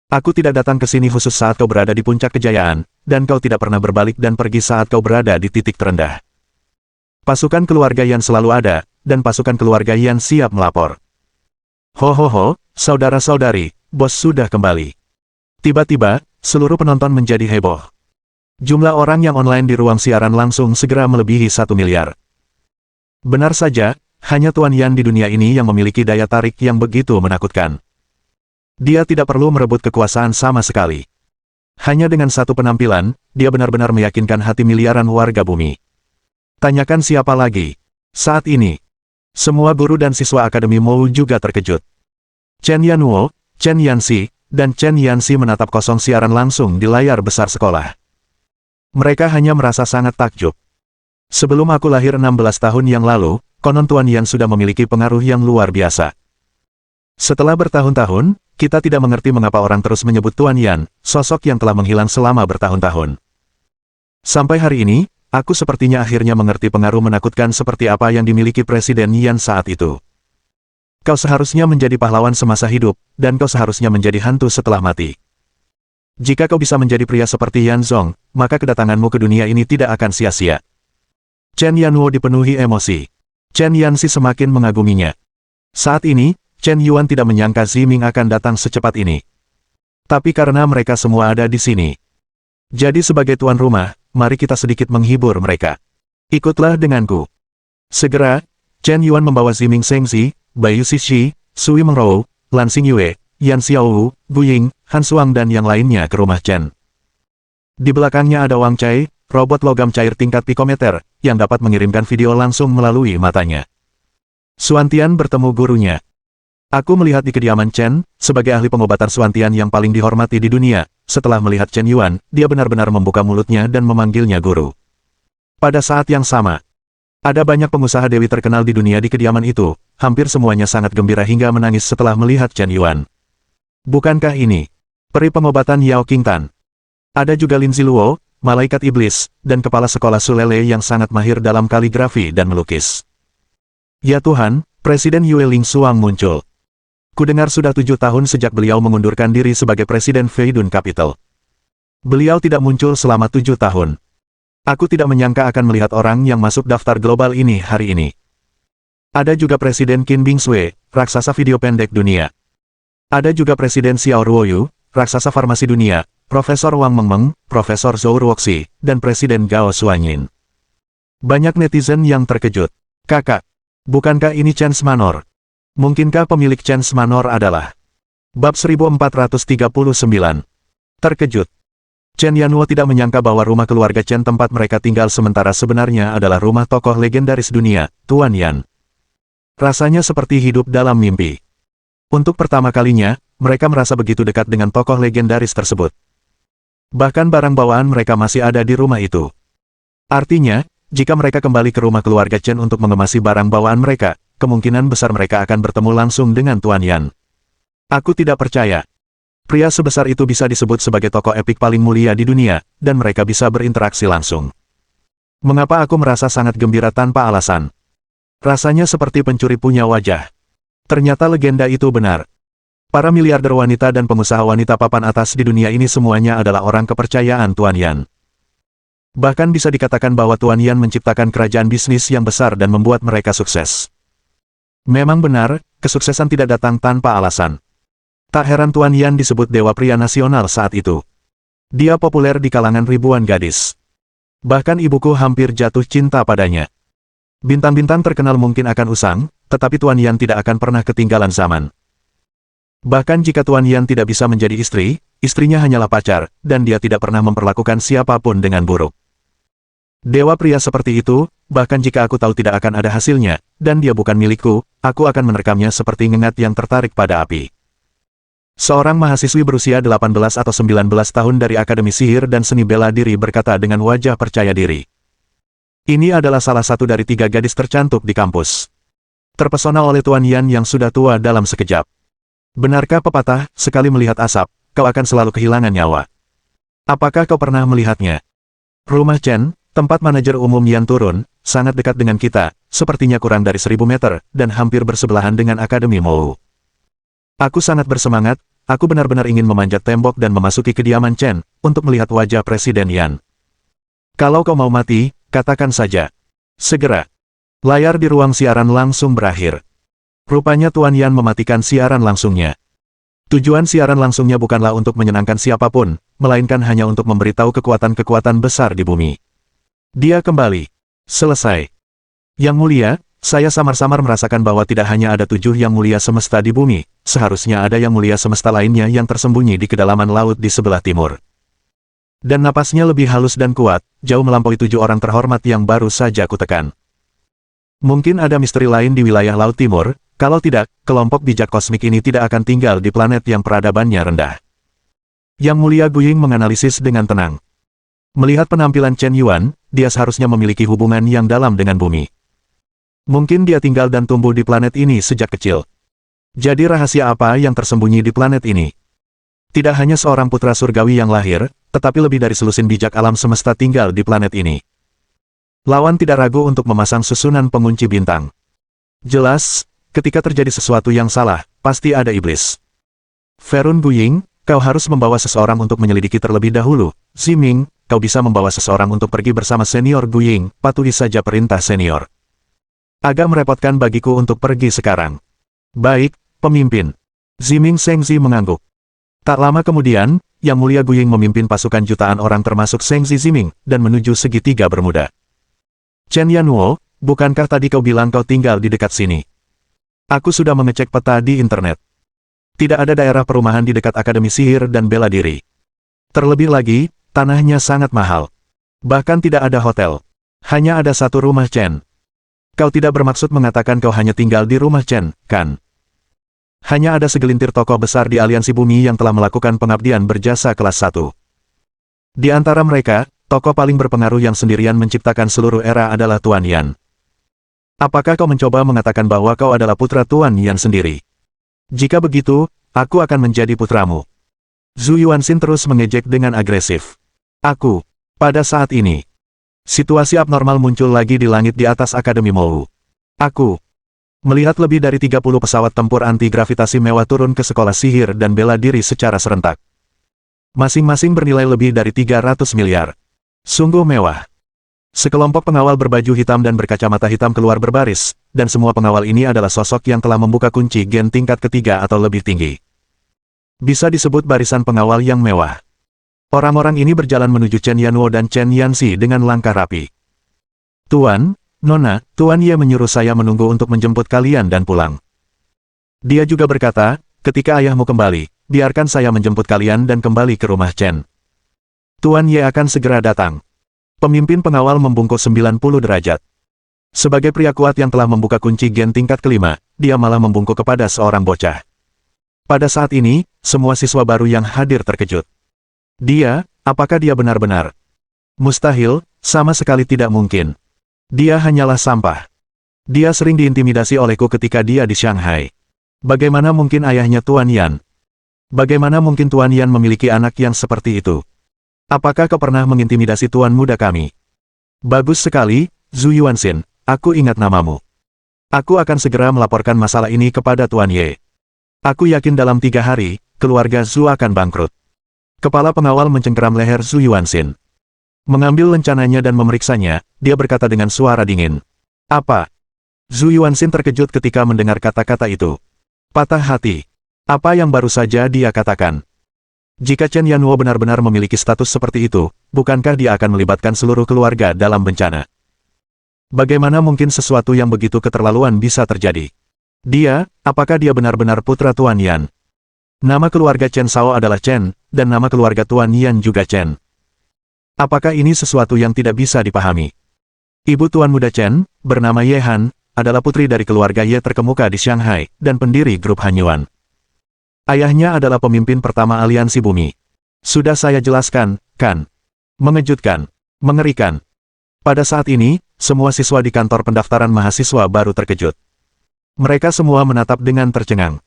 Speaker 1: Aku tidak datang ke sini khusus saat kau berada di puncak kejayaan, dan kau tidak pernah berbalik dan pergi saat kau berada di titik terendah. Pasukan keluarga Yan selalu ada, dan pasukan keluarga Yan siap melapor. Ho, saudara-saudari, bos sudah kembali. Tiba-tiba, seluruh penonton menjadi heboh. Jumlah orang yang online di ruang siaran langsung segera melebihi 1 miliar. Benar saja, hanya Tuan Yan di dunia ini yang memiliki daya tarik yang begitu menakutkan. Dia tidak perlu merebut kekuasaan sama sekali. Hanya dengan satu penampilan, dia benar-benar meyakinkan hati miliaran warga bumi. Tanyakan siapa lagi. Saat ini, semua guru dan siswa Akademi Mou juga terkejut. Chen Yanwo, Chen Yanxi, dan Chen Yanxi menatap kosong siaran langsung di layar besar sekolah. Mereka hanya merasa sangat takjub. Sebelum aku lahir 16 tahun yang lalu, konon Tuan Yan sudah memiliki pengaruh yang luar biasa. Setelah bertahun-tahun, kita tidak mengerti mengapa orang terus menyebut Tuan Yan, sosok yang telah menghilang selama bertahun-tahun. Sampai hari ini, aku sepertinya akhirnya mengerti pengaruh menakutkan seperti apa yang dimiliki Presiden Yan saat itu. Kau seharusnya menjadi pahlawan semasa hidup, dan kau seharusnya menjadi hantu setelah mati. Jika kau bisa menjadi pria seperti Yan Zong, maka kedatanganmu ke dunia ini tidak akan sia-sia. Chen Yanwo dipenuhi emosi. Chen Yanxi semakin mengaguminya. Saat ini, Chen Yuan tidak menyangka Ziming akan datang secepat ini. Tapi karena mereka semua ada di sini. Jadi sebagai tuan rumah, mari kita sedikit menghibur mereka. Ikutlah denganku. Segera, Chen Yuan membawa Ziming Sengzi, Bai Yuxishi, Sui Mengrou, Lan Xingyue, Yan Xiaowu, Bu Ying, Han Suang dan yang lainnya ke rumah Chen. Di belakangnya ada Wang Cai, robot logam cair tingkat pikometer, yang dapat mengirimkan video langsung melalui matanya. Xuantian bertemu gurunya. Aku melihat di kediaman Chen, sebagai ahli pengobatan Xuantian yang paling dihormati di dunia, setelah melihat Chen Yuan, dia benar-benar membuka mulutnya dan memanggilnya guru. Pada saat yang sama, ada banyak pengusaha dewi terkenal di dunia di kediaman itu, hampir semuanya sangat gembira hingga menangis setelah melihat Chen Yuan. Bukankah ini peri pengobatan Yao Qingtan? Ada juga Lin Ziluo, malaikat iblis, dan kepala sekolah Sulele yang sangat mahir dalam kaligrafi dan melukis. Ya Tuhan, Presiden Yue Ling Suang muncul. Kudengar sudah 7 tahun sejak beliau mengundurkan diri sebagai Presiden Feidun Capital. Beliau tidak muncul selama 7 tahun. Aku tidak menyangka akan melihat orang yang masuk daftar global ini hari ini. Ada juga Presiden Qin Bingsui, raksasa video pendek dunia. Ada juga Presiden Xiao Ruoyu, raksasa farmasi dunia, Profesor Wang Mengmeng, Profesor Zhou Ruoxi, dan Presiden Gao Xuanyin. Banyak netizen yang terkejut. Kakak, bukankah ini Chance Manor? Mungkinkah pemilik Chance Manor adalah? Bab 1439. Terkejut. Chen Yanwo tidak menyangka bahwa rumah keluarga Chen tempat mereka tinggal sementara sebenarnya adalah rumah tokoh legendaris dunia, Tuan Yan. Rasanya seperti hidup dalam mimpi. Untuk pertama kalinya, mereka merasa begitu dekat dengan tokoh legendaris tersebut. Bahkan barang bawaan mereka masih ada di rumah itu. Artinya, jika mereka kembali ke rumah keluarga Chen untuk mengemasi barang bawaan mereka, kemungkinan besar mereka akan bertemu langsung dengan Tuan Yan. Aku tidak percaya. Pria sebesar itu bisa disebut sebagai tokoh epik paling mulia di dunia, dan mereka bisa berinteraksi langsung. Mengapa aku merasa sangat gembira tanpa alasan? Rasanya seperti pencuri punya wajah. Ternyata legenda itu benar. Para miliarder wanita dan pengusaha wanita papan atas di dunia ini semuanya adalah orang kepercayaan Tuan Yan. Bahkan bisa dikatakan bahwa Tuan Yan menciptakan kerajaan bisnis yang besar dan membuat mereka sukses. Memang benar, kesuksesan tidak datang tanpa alasan. Tak heran Tuan Yan disebut dewa pria nasional saat itu. Dia populer di kalangan ribuan gadis. Bahkan ibuku hampir jatuh cinta padanya. Bintang-bintang terkenal mungkin akan usang, tetapi Tuan Yan tidak akan pernah ketinggalan zaman. Bahkan jika Tuan Yan tidak bisa menjadi istri, istrinya hanyalah pacar, dan dia tidak pernah memperlakukan siapapun dengan buruk. Dewa pria seperti itu, bahkan jika aku tahu tidak akan ada hasilnya, dan dia bukan milikku, aku akan menerkamnya seperti ngengat yang tertarik pada api. Seorang mahasiswi berusia 18 atau 19 tahun dari Akademi Sihir dan Seni Bela Diri berkata dengan wajah percaya diri. Ini adalah salah satu dari 3 gadis tercantik di kampus. Terpesona oleh Tuan Yan yang sudah tua dalam sekejap. Benarkah pepatah, sekali melihat asap, kau akan selalu kehilangan nyawa? Apakah kau pernah melihatnya? Rumah Chen, tempat manajer umum Yan turun, sangat dekat dengan kita, sepertinya kurang dari 1000 meter, dan hampir bersebelahan dengan Akademi Mou. Aku sangat bersemangat, aku benar-benar ingin memanjat tembok dan memasuki kediaman Chen, untuk melihat wajah Presiden Yan. Kalau kau mau mati, katakan saja. Segera. Layar di ruang siaran langsung berakhir. Rupanya Tuan Yan mematikan siaran langsungnya. Tujuan siaran langsungnya bukanlah untuk menyenangkan siapapun, melainkan hanya untuk memberitahu kekuatan-kekuatan besar di bumi. Dia kembali. Selesai. Yang mulia, saya samar-samar merasakan bahwa tidak hanya ada 7 yang mulia semesta di bumi, seharusnya ada yang mulia semesta lainnya yang tersembunyi di kedalaman laut di sebelah timur. Dan napasnya lebih halus dan kuat, jauh melampaui 7 orang terhormat yang baru saja kutekan. Mungkin ada misteri lain di wilayah Laut Timur, kalau tidak, kelompok bijak kosmik ini tidak akan tinggal di planet yang peradabannya rendah. Yang mulia Guying menganalisis dengan tenang. Melihat penampilan Chen Yuan, dia seharusnya memiliki hubungan yang dalam dengan bumi. Mungkin dia tinggal dan tumbuh di planet ini sejak kecil. Jadi rahasia apa yang tersembunyi di planet ini? Tidak hanya seorang putra surgawi yang lahir, tetapi lebih dari selusin bijak alam semesta tinggal di planet ini. Lawan tidak ragu untuk memasang susunan pengunci bintang. Jelas, ketika terjadi sesuatu yang salah, pasti ada iblis. Ferun Guying, kau harus membawa seseorang untuk menyelidiki terlebih dahulu. Ziming, kau bisa membawa seseorang untuk pergi bersama senior Guying, patuhi saja perintah senior. Agak merepotkan bagiku untuk pergi sekarang. Baik, pemimpin. Ziming Sengzi mengangguk. Tak lama kemudian, Yang Mulia Guying memimpin pasukan jutaan orang termasuk Sengzi Ziming, dan menuju segitiga bermuda. Chen Yanwo, bukankah tadi kau bilang kau tinggal di dekat sini? Aku sudah mengecek peta di internet. Tidak ada daerah perumahan di dekat Akademi Sihir dan Bela Diri. Terlebih lagi, tanahnya sangat mahal. Bahkan tidak ada hotel. Hanya ada satu rumah Chen. Kau tidak bermaksud mengatakan kau hanya tinggal di rumah Chen, kan? Hanya ada segelintir tokoh besar di aliansi bumi yang telah melakukan pengabdian berjasa kelas 1. Di antara mereka, tokoh paling berpengaruh yang sendirian menciptakan seluruh era adalah Tuan Yan. Apakah kau mencoba mengatakan bahwa kau adalah putra Tuan Yan sendiri? Jika begitu, aku akan menjadi putramu. Zhu Yuanxin terus mengejek dengan agresif. Aku. Pada saat ini, situasi abnormal muncul lagi di langit di atas Akademi Mou. Aku melihat lebih dari 30 pesawat tempur anti-gravitasi mewah turun ke sekolah sihir dan bela diri secara serentak. Masing-masing bernilai lebih dari 300 miliar. Sungguh mewah. Sekelompok pengawal berbaju hitam dan berkacamata hitam keluar berbaris, dan semua pengawal ini adalah sosok yang telah membuka kunci gen tingkat ketiga atau lebih tinggi. Bisa disebut barisan pengawal yang mewah. Orang-orang ini berjalan menuju Chen Yanwo dan Chen Yanxi dengan langkah rapi. Tuan, Nona, Tuan Ye menyuruh saya menunggu untuk menjemput kalian dan pulang. Dia juga berkata, ketika ayahmu kembali, biarkan saya menjemput kalian dan kembali ke rumah Chen. Tuan Ye akan segera datang. Pemimpin pengawal membungkuk 90 derajat. Sebagai pria kuat yang telah membuka kunci gen tingkat kelima, dia malah membungkuk kepada seorang bocah. Pada saat ini, semua siswa baru yang hadir terkejut. Dia, apakah dia benar-benar? Mustahil, sama sekali tidak mungkin. Dia hanyalah sampah. Dia sering diintimidasi olehku ketika dia di Shanghai. Bagaimana mungkin ayahnya Tuan Yan? Bagaimana mungkin Tuan Yan memiliki anak yang seperti itu? Apakah kau pernah mengintimidasi tuan muda kami? Bagus sekali, Zhu Yuanxin, aku ingat namamu. Aku akan segera melaporkan masalah ini kepada Tuan Ye. Aku yakin dalam 3 hari, keluarga Zhu akan bangkrut. Kepala pengawal mencengkeram leher Zhu Yuanxin. Mengambil lencananya dan memeriksanya, dia berkata dengan suara dingin. Apa? Zhu Yuanxin terkejut ketika mendengar kata-kata itu. Patah hati. Apa yang baru saja dia katakan? Jika Chen Yanwo benar-benar memiliki status seperti itu, bukankah dia akan melibatkan seluruh keluarga dalam bencana? Bagaimana mungkin sesuatu yang begitu keterlaluan bisa terjadi? Apakah dia benar-benar putra Tuan Yan? Nama keluarga Chen Shao adalah Chen, dan nama keluarga Tuan Yan juga Chen. Apakah ini sesuatu yang tidak bisa dipahami? Ibu Tuan Muda Chen, bernama Ye Han, adalah putri dari keluarga Ye terkemuka di Shanghai, dan pendiri grup Hanyuan. Ayahnya adalah pemimpin pertama aliansi bumi. Sudah saya jelaskan, kan? Mengejutkan. Mengerikan. Pada saat ini, semua siswa di kantor pendaftaran mahasiswa baru terkejut. Mereka semua menatap dengan tercengang.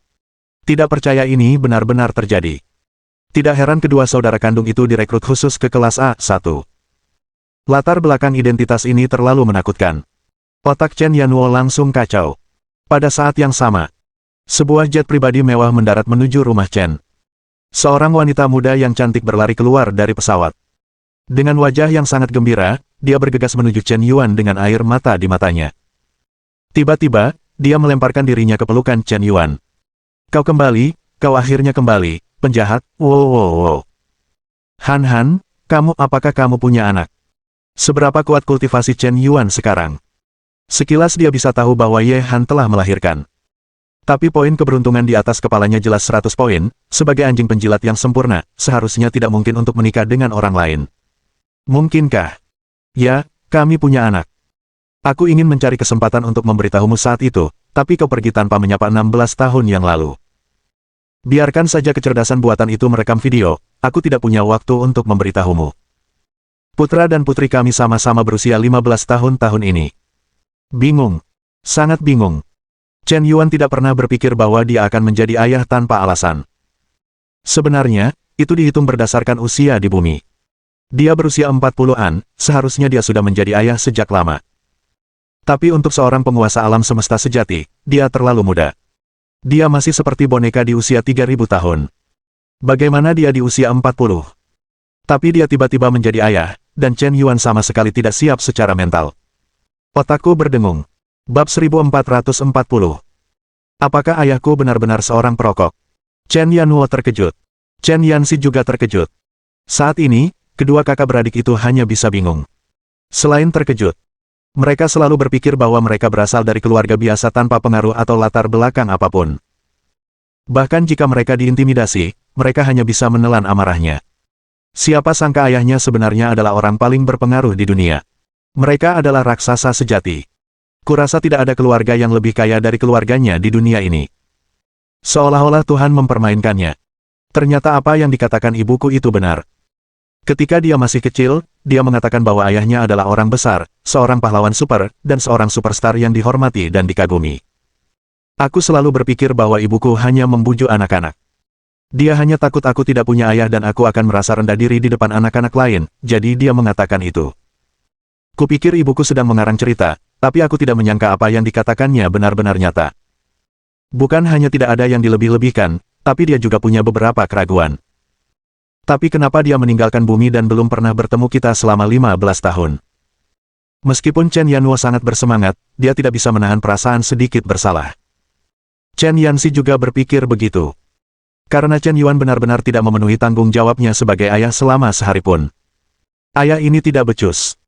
Speaker 1: Tidak percaya ini benar-benar terjadi. Tidak heran kedua saudara kandung itu direkrut khusus ke kelas A1. Latar belakang identitas ini terlalu menakutkan. Otak Chen Yanwo langsung kacau. Pada saat yang sama, sebuah jet pribadi mewah mendarat menuju rumah Chen. Seorang wanita muda yang cantik berlari keluar dari pesawat. Dengan wajah yang sangat gembira, dia bergegas menuju Chen Yuan dengan air mata di matanya. Tiba-tiba, dia melemparkan dirinya ke pelukan Chen Yuan. Kau kembali, kau akhirnya kembali, penjahat, wow. Han, apakah kamu punya anak? Seberapa kuat kultivasi Chen Yuan sekarang? Sekilas dia bisa tahu bahwa Ye Han telah melahirkan. Tapi poin keberuntungan di atas kepalanya jelas 100 poin, sebagai anjing penjilat yang sempurna, seharusnya tidak mungkin untuk menikah dengan orang lain. Mungkinkah? Ya, kami punya anak. Aku ingin mencari kesempatan untuk memberitahumu saat itu, tapi kau pergi tanpa menyapa 16 tahun yang lalu. Biarkan saja kecerdasan buatan itu merekam video, aku tidak punya waktu untuk memberitahumu. Putra dan putri kami sama-sama berusia 15 tahun ini. Bingung. Sangat bingung. Chen Yuan tidak pernah berpikir bahwa dia akan menjadi ayah tanpa alasan. Sebenarnya, itu dihitung berdasarkan usia di bumi. Dia berusia 40-an, seharusnya dia sudah menjadi ayah sejak lama. Tapi untuk seorang penguasa alam semesta sejati, dia terlalu muda. Dia masih seperti boneka di usia 3000 tahun. Bagaimana dia di usia 40? Tapi dia tiba-tiba menjadi ayah, dan Chen Yuan sama sekali tidak siap secara mental. Otakku berdengung. Bab 1440. Apakah ayahku benar-benar seorang perokok? Chen Yanwo terkejut. Chen Yanxi juga terkejut. Saat ini, kedua kakak beradik itu hanya bisa bingung. Selain terkejut, mereka selalu berpikir bahwa mereka berasal dari keluarga biasa tanpa pengaruh atau latar belakang apapun. Bahkan jika mereka diintimidasi, mereka hanya bisa menelan amarahnya. Siapa sangka ayahnya sebenarnya adalah orang paling berpengaruh di dunia. Mereka adalah raksasa sejati. Kurasa tidak ada keluarga yang lebih kaya dari keluarganya di dunia ini. Seolah-olah Tuhan mempermainkannya. Ternyata apa yang dikatakan ibuku itu benar. Ketika dia masih kecil, dia mengatakan bahwa ayahnya adalah orang besar, seorang pahlawan super, dan seorang superstar yang dihormati dan dikagumi. Aku selalu berpikir bahwa ibuku hanya membujuk anak-anak. Dia hanya takut aku tidak punya ayah dan aku akan merasa rendah diri di depan anak-anak lain, jadi dia mengatakan itu. Kupikir ibuku sedang mengarang cerita, tapi aku tidak menyangka apa yang dikatakannya benar-benar nyata. Bukan hanya tidak ada yang dilebih-lebihkan, tapi dia juga punya beberapa keraguan. Tapi kenapa dia meninggalkan bumi dan belum pernah bertemu kita selama 15 tahun? Meskipun Chen Yanwo sangat bersemangat, dia tidak bisa menahan perasaan sedikit bersalah. Chen Yanxi juga berpikir begitu. Karena Chen Yuan benar-benar tidak memenuhi tanggung jawabnya sebagai ayah selama sehari pun. Ayah ini tidak becus.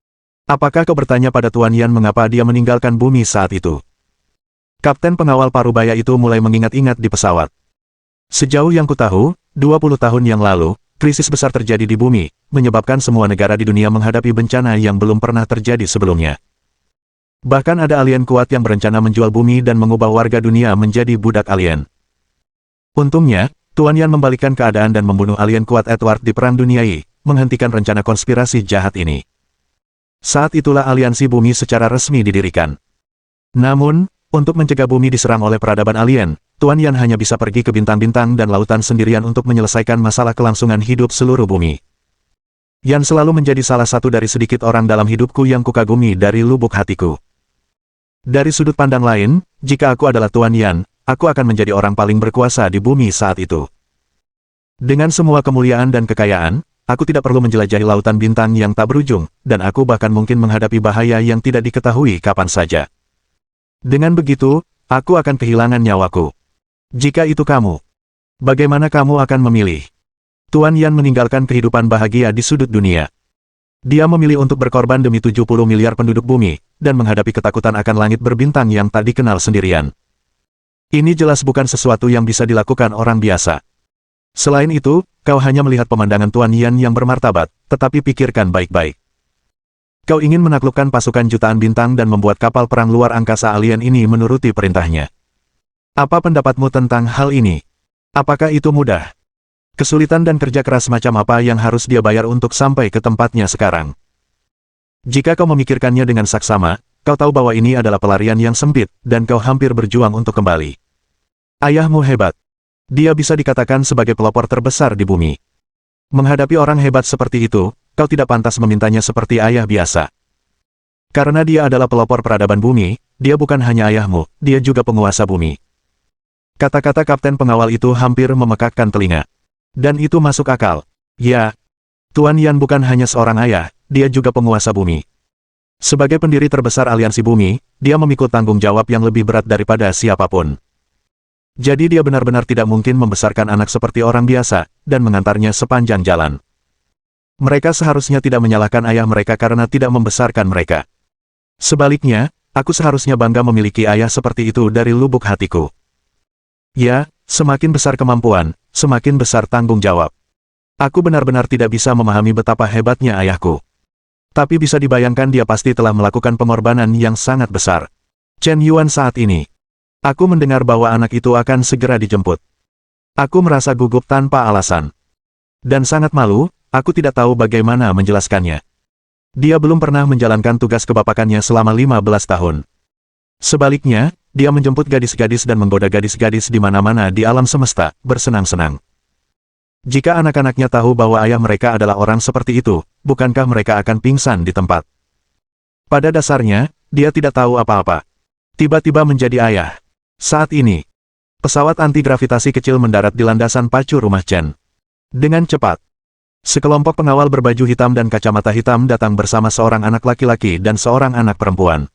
Speaker 1: Apakah kau bertanya pada Tuan Yan mengapa dia meninggalkan bumi saat itu? Kapten pengawal parubaya itu mulai mengingat-ingat di pesawat. Sejauh yang kutahu, 20 tahun yang lalu, krisis besar terjadi di bumi, menyebabkan semua negara di dunia menghadapi bencana yang belum pernah terjadi sebelumnya. Bahkan ada alien kuat yang berencana menjual bumi dan mengubah warga dunia menjadi budak alien. Untungnya, Tuan Yan membalikkan keadaan dan membunuh alien kuat Edward di Perang Dunia I, menghentikan rencana konspirasi jahat ini. Saat itulah aliansi bumi secara resmi didirikan. Namun, untuk mencegah bumi diserang oleh peradaban alien, Tuan Yan hanya bisa pergi ke bintang-bintang dan lautan sendirian untuk menyelesaikan masalah kelangsungan hidup seluruh bumi. Yan selalu menjadi salah satu dari sedikit orang dalam hidupku yang kukagumi dari lubuk hatiku. Dari sudut pandang lain, jika aku adalah Tuan Yan, aku akan menjadi orang paling berkuasa di bumi saat itu. Dengan semua kemuliaan dan kekayaan, aku tidak perlu menjelajahi lautan bintang yang tak berujung, dan aku bahkan mungkin menghadapi bahaya yang tidak diketahui kapan saja. Dengan begitu, aku akan kehilangan nyawaku. Jika itu kamu, bagaimana kamu akan memilih? Tuan Yan meninggalkan kehidupan bahagia di sudut dunia. Dia memilih untuk berkorban demi 70 miliar penduduk bumi, dan menghadapi ketakutan akan langit berbintang yang tak dikenal sendirian. Ini jelas bukan sesuatu yang bisa dilakukan orang biasa. Selain itu, kau hanya melihat pemandangan Tuan Yan yang bermartabat, tetapi pikirkan baik-baik. Kau ingin menaklukkan pasukan jutaan bintang dan membuat kapal perang luar angkasa alien ini menuruti perintahnya. Apa pendapatmu tentang hal ini? Apakah itu mudah? Kesulitan dan kerja keras macam apa yang harus dia bayar untuk sampai ke tempatnya sekarang? Jika kau memikirkannya dengan saksama, kau tahu bahwa ini adalah pelarian yang sempit, dan kau hampir berjuang untuk kembali. Ayahmu hebat. Dia bisa dikatakan sebagai pelopor terbesar di bumi. Menghadapi orang hebat seperti itu, kau tidak pantas memintanya seperti ayah biasa. Karena dia adalah pelopor peradaban bumi, dia bukan hanya ayahmu, dia juga penguasa bumi. Kata-kata kapten pengawal itu hampir memekakkan telinga. Dan itu masuk akal. Ya, Tuan Yan bukan hanya seorang ayah, dia juga penguasa bumi. Sebagai pendiri terbesar aliansi bumi, dia memikul tanggung jawab yang lebih berat daripada siapapun. Jadi dia benar-benar tidak mungkin membesarkan anak seperti orang biasa, dan mengantarnya sepanjang jalan. Mereka seharusnya tidak menyalahkan ayah mereka karena tidak membesarkan mereka. Sebaliknya, aku seharusnya bangga memiliki ayah seperti itu dari lubuk hatiku. Ya, semakin besar kemampuan, semakin besar tanggung jawab. Aku benar-benar tidak bisa memahami betapa hebatnya ayahku. Tapi bisa dibayangkan dia pasti telah melakukan pengorbanan yang sangat besar. Chen Yuan saat ini. Aku mendengar bahwa anak itu akan segera dijemput. Aku merasa gugup tanpa alasan. Dan sangat malu. Aku tidak tahu bagaimana menjelaskannya. Dia belum pernah menjalankan tugas kebapakannya selama 15 tahun. Sebaliknya, dia menjemput gadis-gadis dan menggoda gadis-gadis di mana-mana di alam semesta, bersenang-senang. Jika anak-anaknya tahu bahwa ayah mereka adalah orang seperti itu, bukankah mereka akan pingsan di tempat? Pada dasarnya, dia tidak tahu apa-apa. Tiba-tiba menjadi ayah. Saat ini, pesawat anti-gravitasi kecil mendarat di landasan pacu rumah Chen. Dengan cepat, sekelompok pengawal berbaju hitam dan kacamata hitam datang bersama seorang anak laki-laki dan seorang anak perempuan.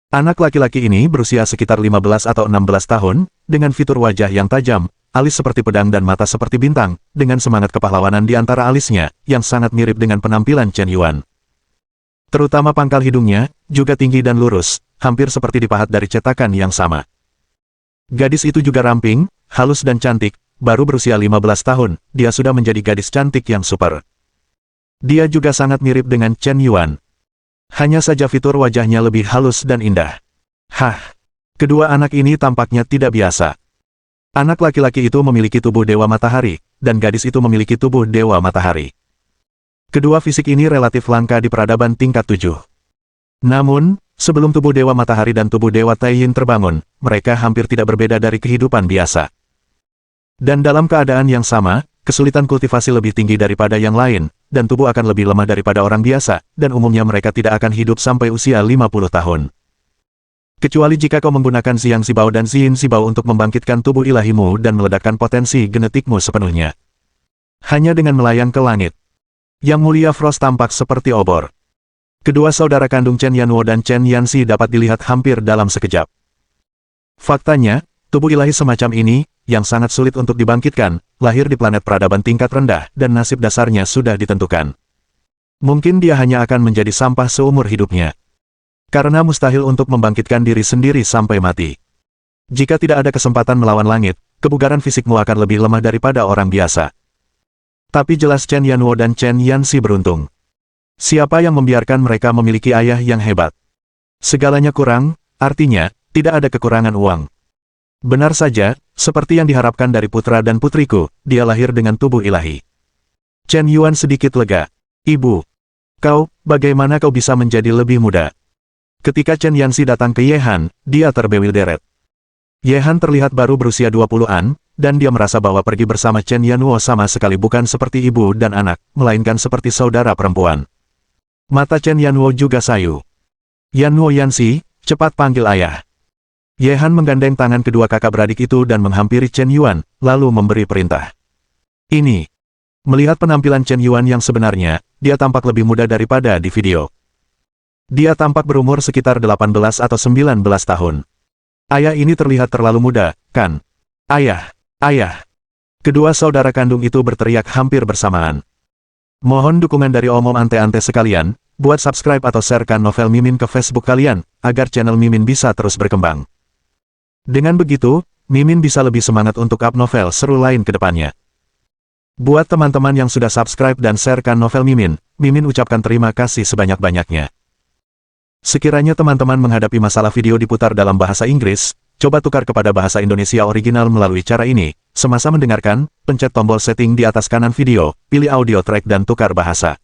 Speaker 1: Anak laki-laki ini berusia sekitar 15 atau 16 tahun, dengan fitur wajah yang tajam, alis seperti pedang dan mata seperti bintang, dengan semangat kepahlawanan di antara alisnya, yang sangat mirip dengan penampilan Chen Yuan. Terutama pangkal hidungnya, juga tinggi dan lurus, hampir seperti dipahat dari cetakan yang sama. Gadis itu juga ramping, halus dan cantik. Baru berusia 15 tahun, dia sudah menjadi gadis cantik yang super. Dia juga sangat mirip dengan Chen Yuan. Hanya saja fitur wajahnya lebih halus dan indah. Hah! Kedua anak ini tampaknya tidak biasa. Anak laki-laki itu memiliki tubuh dewa matahari, dan gadis itu memiliki tubuh dewa matahari. Kedua fisik ini relatif langka di peradaban tingkat 7. Namun, sebelum tubuh dewa matahari dan tubuh dewa Taiyin terbangun, mereka hampir tidak berbeda dari kehidupan biasa. Dan dalam keadaan yang sama, kesulitan kultivasi lebih tinggi daripada yang lain, dan tubuh akan lebih lemah daripada orang biasa, dan umumnya mereka tidak akan hidup sampai usia 50 tahun. Kecuali jika kau menggunakan Xiang Zibao dan Xin Zibao untuk membangkitkan tubuh ilahimu dan meledakkan potensi genetikmu sepenuhnya. Hanya dengan melayang ke langit. Yang Mulia Frost tampak seperti obor. Kedua saudara kandung Chen Yanwo dan Chen Yanxi dapat dilihat hampir dalam sekejap. Faktanya, tubuh ilahi semacam ini, yang sangat sulit untuk dibangkitkan, lahir di planet peradaban tingkat rendah, dan nasib dasarnya sudah ditentukan. Mungkin dia hanya akan menjadi sampah seumur hidupnya. Karena mustahil untuk membangkitkan diri sendiri sampai mati. Jika tidak ada kesempatan melawan langit, kebugaran fisikmu akan lebih lemah daripada orang biasa. Tapi jelas Chen Yanwo dan Chen Yanxi beruntung. Siapa yang membiarkan mereka memiliki ayah yang hebat? Segalanya kurang, artinya, tidak ada kekurangan uang. Benar saja, seperti yang diharapkan dari putra dan putriku, dia lahir dengan tubuh ilahi. Chen Yuan sedikit lega. Ibu, bagaimana kau bisa menjadi lebih muda? Ketika Chen Yanxi datang ke Yehan, dia terbewilderet. Yehan terlihat baru berusia 20-an, dan dia merasa bahwa pergi bersama Chen Yanwo sama sekali bukan seperti ibu dan anak, melainkan seperti saudara perempuan. Mata Chen Yanwo juga sayu. Yanwo Yanxi, cepat panggil ayah. Yehan menggandeng tangan kedua kakak beradik itu dan menghampiri Chen Yuan, lalu memberi perintah. Ini. Melihat penampilan Chen Yuan yang sebenarnya, dia tampak lebih muda daripada di video. Dia tampak berumur sekitar 18 atau 19 tahun. Ayah ini terlihat terlalu muda, kan? Ayah, ayah. Kedua saudara kandung itu berteriak hampir bersamaan. Mohon dukungan dari om-om ante-ante sekalian, buat subscribe atau sharekan novel Mimin ke Facebook kalian, agar channel Mimin bisa terus berkembang. Dengan begitu, Mimin bisa lebih semangat untuk up novel seru lain ke depannya. Buat teman-teman yang sudah subscribe dan sharekan novel Mimin, Mimin ucapkan terima kasih sebanyak-banyaknya. Sekiranya teman-teman menghadapi masalah video diputar dalam bahasa Inggris, coba tukar kepada bahasa Indonesia original melalui cara ini. Semasa mendengarkan, pencet tombol setting di atas kanan video, pilih audio track dan tukar bahasa.